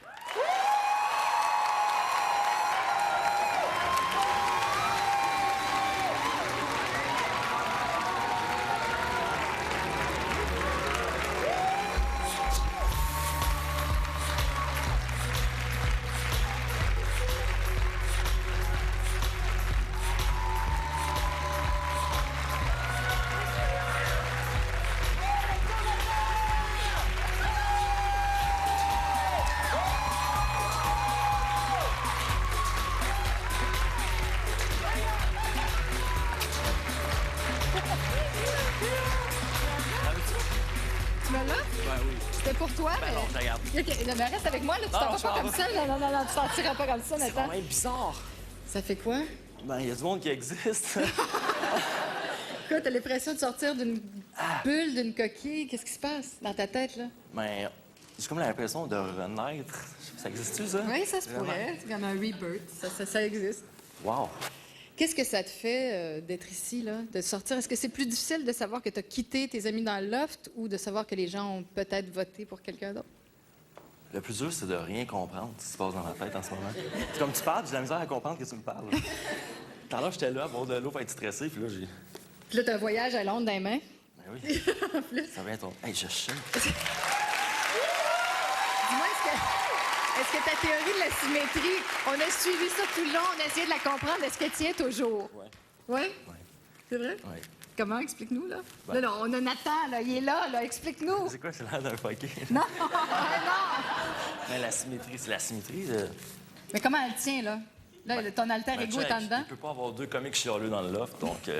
Tu me l'as? Ouais, oui. C'était pour toi? Ben non, je regarde. OK, non, mais reste avec moi, là, tu Non, t'en vas je pas m'en comme vais. ça. Non, tu t'en tireras pas comme ça, C'est Nathan. quand même bizarre. Ça fait quoi? Ben, il y a du monde qui existe. Quoi, t'as l'impression de sortir d'une bulle, d'une coquille? Qu'est-ce qui se passe dans ta tête, là? Ben, j'ai comme l'impression de renaître. Ça existe-tu, ça? Oui, ça se Vraiment? pourrait. C'est comme un rebirth. Ça existe. Wow. Qu'est-ce que ça te fait d'être ici, là, de sortir? Est-ce que c'est plus difficile de savoir que tu as quitté tes amis dans le loft ou de savoir que les gens ont peut-être voté pour quelqu'un d'autre? Le plus dur, c'est de rien comprendre ce qui se passe dans ma tête en ce moment. C'est comme tu parles, j'ai de la misère à comprendre que tu me parles. Tout à l'heure, j'étais là à boire de l'eau pour être stressé, puis là, j'ai... Puis là, tu as un voyage à Londres dans les mains. Ben oui. En plus. Ça vient ton... Hey, je chie. Dis-moi, est-ce que ta théorie de la symétrie, on a suivi ça tout le long, on a essayé de la comprendre, est-ce qu'elle tient toujours? Oui. Oui? C'est vrai? Oui. Comment? Explique-nous, là. Ben. Là, on a Nathan, là, il est là, explique-nous. C'est quoi, c'est l'air d'un fucké? Non, non. Mais la symétrie, c'est la symétrie. Mais comment elle tient, là? Là, ton alter ego est en dedans. Il peut pas avoir deux comiques chialeux dans le loft, donc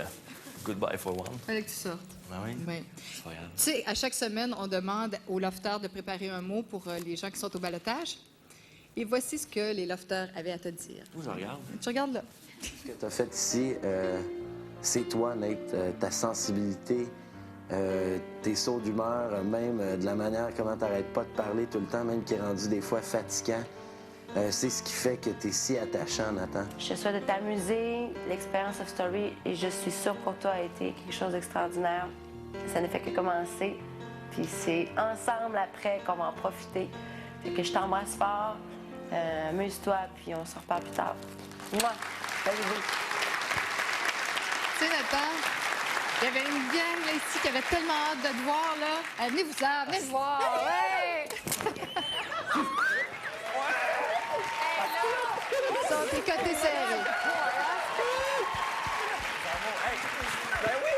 goodbye for one. Fallait que tu sortes. Ben oui. Ben. C'est pas grave. Tu sais, à chaque semaine, on demande aux lofters de préparer un mot pour les gens qui sont au ballottage. Et voici ce que les lofters avaient à te dire. Je regarde. Tu regardes là. Ce que tu as fait ici, c'est toi, Nate. Ta sensibilité, tes sauts d'humeur, même de la manière comment tu n'arrêtes pas de parler tout le temps, même qui est rendu des fois fatigant. C'est ce qui fait que tu es si attachant, Nathan. Je te souhaite de t'amuser. L'expérience of Story, et je suis sûre pour toi, a été quelque chose d'extraordinaire. Ça ne fait que commencer. Puis c'est ensemble après qu'on va en profiter. Fait que je t'embrasse fort. Amuse-toi, puis on se reparle plus tard. Moi, salut. Tu sais, Nathan, il y avait une gang là, ici qui avait tellement hâte de te voir, là. Venez-vous-en, venez le voir. Ouais! Ils sont tes côtés serrés. Ben oui!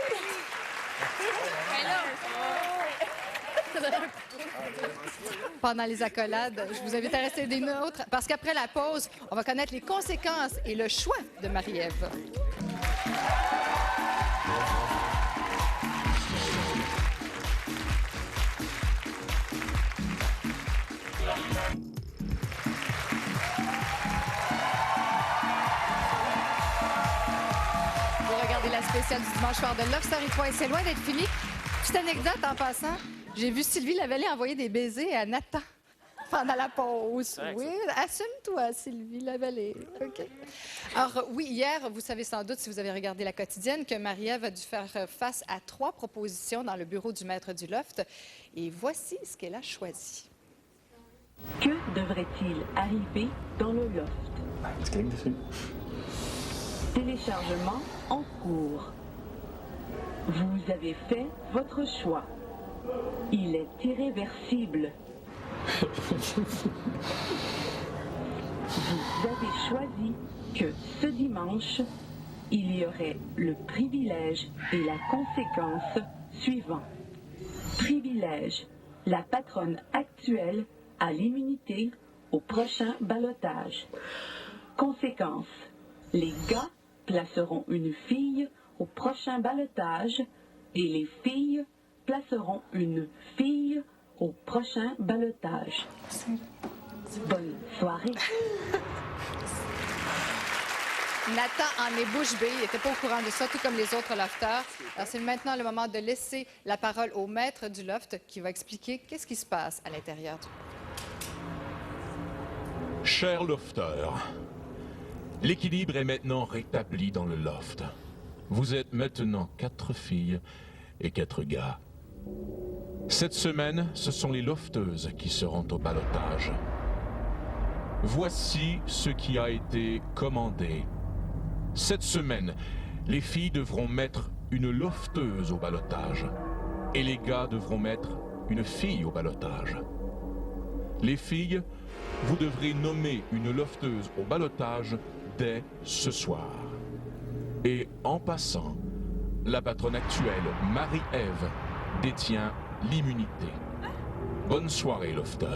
Pendant les accolades, je vous invite à rester des nôtres parce qu'après la pause, on va connaître les conséquences et le choix de Marie-Ève. Vous regardez la spéciale du dimanche soir de Love Story 3 et c'est loin d'être fini. Petite anecdote en passant, j'ai vu Sylvie Lavallée envoyer des baisers à Nathan pendant la pause. Oui, assume-toi, Sylvie Lavallée. OK. Alors, oui, hier, vous savez sans doute, si vous avez regardé la quotidienne, que Marie-Ève a dû faire face à 3 propositions dans le bureau du maître du loft. Et voici ce qu'elle a choisi. Que devrait-il arriver dans le loft? Tu cliques dessus. Téléchargement en cours. Vous avez fait votre choix. Il est irréversible. Vous avez choisi que ce dimanche, il y aurait le privilège et la conséquence suivant. Privilège, la patronne actuelle a l'immunité au prochain ballottage. Conséquence, les gars placeront une fille au prochain ballottage et les filles placeront une fille au prochain ballottage. Bonne soirée. Nathan en est bouche bée. Il n'était pas au courant de ça, tout comme les autres lofters. Alors, c'est maintenant le moment de laisser la parole au maître du loft qui va expliquer qu'est-ce qui se passe à l'intérieur du loft. Chers lofters, l'équilibre est maintenant rétabli dans le loft. Vous êtes maintenant 4 filles et 4 gars. Cette semaine, ce sont les lofteuses qui seront au ballottage. Voici ce qui a été commandé. Cette semaine, les filles devront mettre une lofteuse au ballottage et les gars devront mettre une fille au ballottage. Les filles, vous devrez nommer une lofteuse au ballottage dès ce soir. Et en passant, la patronne actuelle, Marie-Ève, détient l'immunité. Bonne soirée, lofter.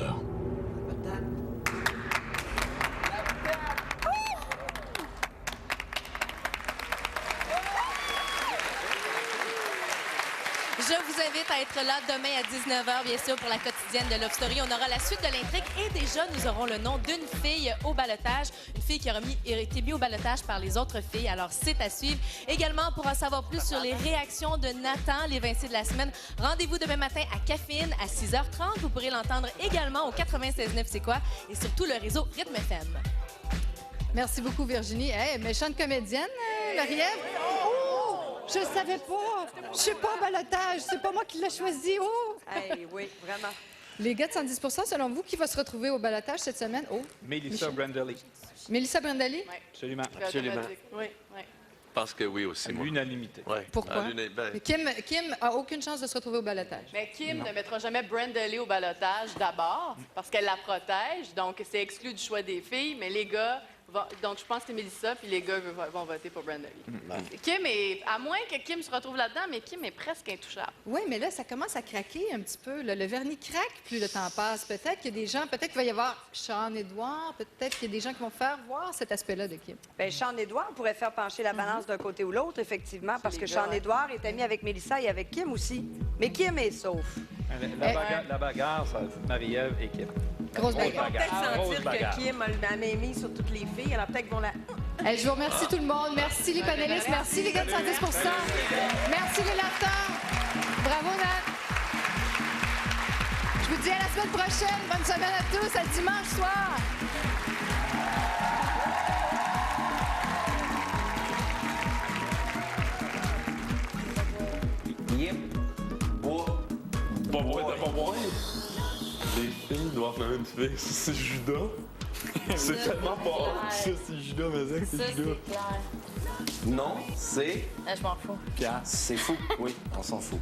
Je vous invite à être là demain à 19h, bien sûr, pour la quotidienne de Love Story. On aura la suite de l'intrigue et déjà, nous aurons le nom d'une fille au ballottage. Une fille qui aura été mise au ballottage par les autres filles. Alors, c'est à suivre. Également, pour en savoir plus sur les réactions de Nathan, l'évincé de la semaine, rendez-vous demain matin à Caféine à 6h30. Vous pourrez l'entendre également au 96.9 C'est quoi et sur tout le réseau Rythme FM. Merci beaucoup, Virginie. Hey, méchante comédienne, Marie-Ève. Oh! Je ne savais pas. Je ne suis pas au ballottage. C'est pas moi qui l'ai choisi. Oh! Hey, oui, vraiment. Les gars de 110 selon vous, qui va se retrouver au ballottage cette semaine? Oh! Mélissa Brandley. Mélissa Brandley? Oui. Absolument. Absolument. Oui, oui. Je pense que oui aussi, moi. L'unanimité. Ouais. Pourquoi? Ben, Kim a aucune chance de se retrouver au ballottage. Mais Kim ne mettra jamais Brandley au ballottage d'abord parce qu'elle la protège. Donc, c'est exclu du choix des filles. Mais les gars, Donc, je pense que c'est Mélissa, puis les gars vont voter pour Brenda Lee. Kim est... À moins que Kim se retrouve là-dedans, mais Kim est presque intouchable. Oui, mais là, ça commence à craquer un petit peu. Là. Le vernis craque, plus le temps passe. Peut-être qu'il y a des gens... Peut-être qu'il va y avoir Sean-Édouard. Peut-être qu'il y a des gens qui vont faire voir cet aspect-là de Kim. Bien, Sean-Édouard pourrait faire pencher la balance d'un côté ou l'autre, effectivement, parce que Sean-Édouard est ami avec Mélissa et avec Kim aussi. Mais Kim est sauf. La bagarre, ça dit Marie-Ève et Kim. Grosse bagarre. On va peut-être sentir que Kim a la main mise sur toutes les filles. Alors peut-être qu'ils vont la... Je vous remercie tout le monde. Merci les panélistes. Merci les gars de 110 Merci les lafteurs. Bravo, Nat. Je vous dis à la semaine prochaine. Bonne semaine à tous. À dimanche soir. Les filles doivent nommer une fille. C'est Judas. C'est tellement pas ça, c'est Judas, mais c'est Judas. Non, c'est... Je m'en fous. Pierre. C'est fou. Oui, on s'en fout.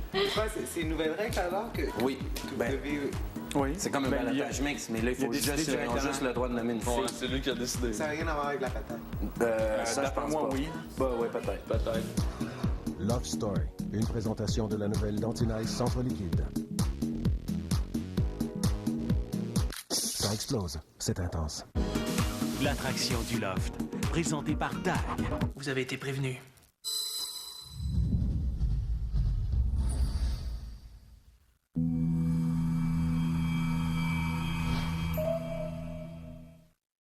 C'est une nouvelle règle alors que... Oui. Ben, oui. c'est comme un balotage mix, mais là, il faut juste le droit de nommer une fille. Ouais, c'est lui qui a décidé. Ça n'a rien à voir avec la patente. Ça, je pense pas. Oui. Ben, ouais, peut-être. Peut-être. Love Story, une présentation de la nouvelle Dantineige Centre Liquide. Ça explose, c'est intense. L'attraction du Loft, présentée par DAG. Vous avez été prévenu.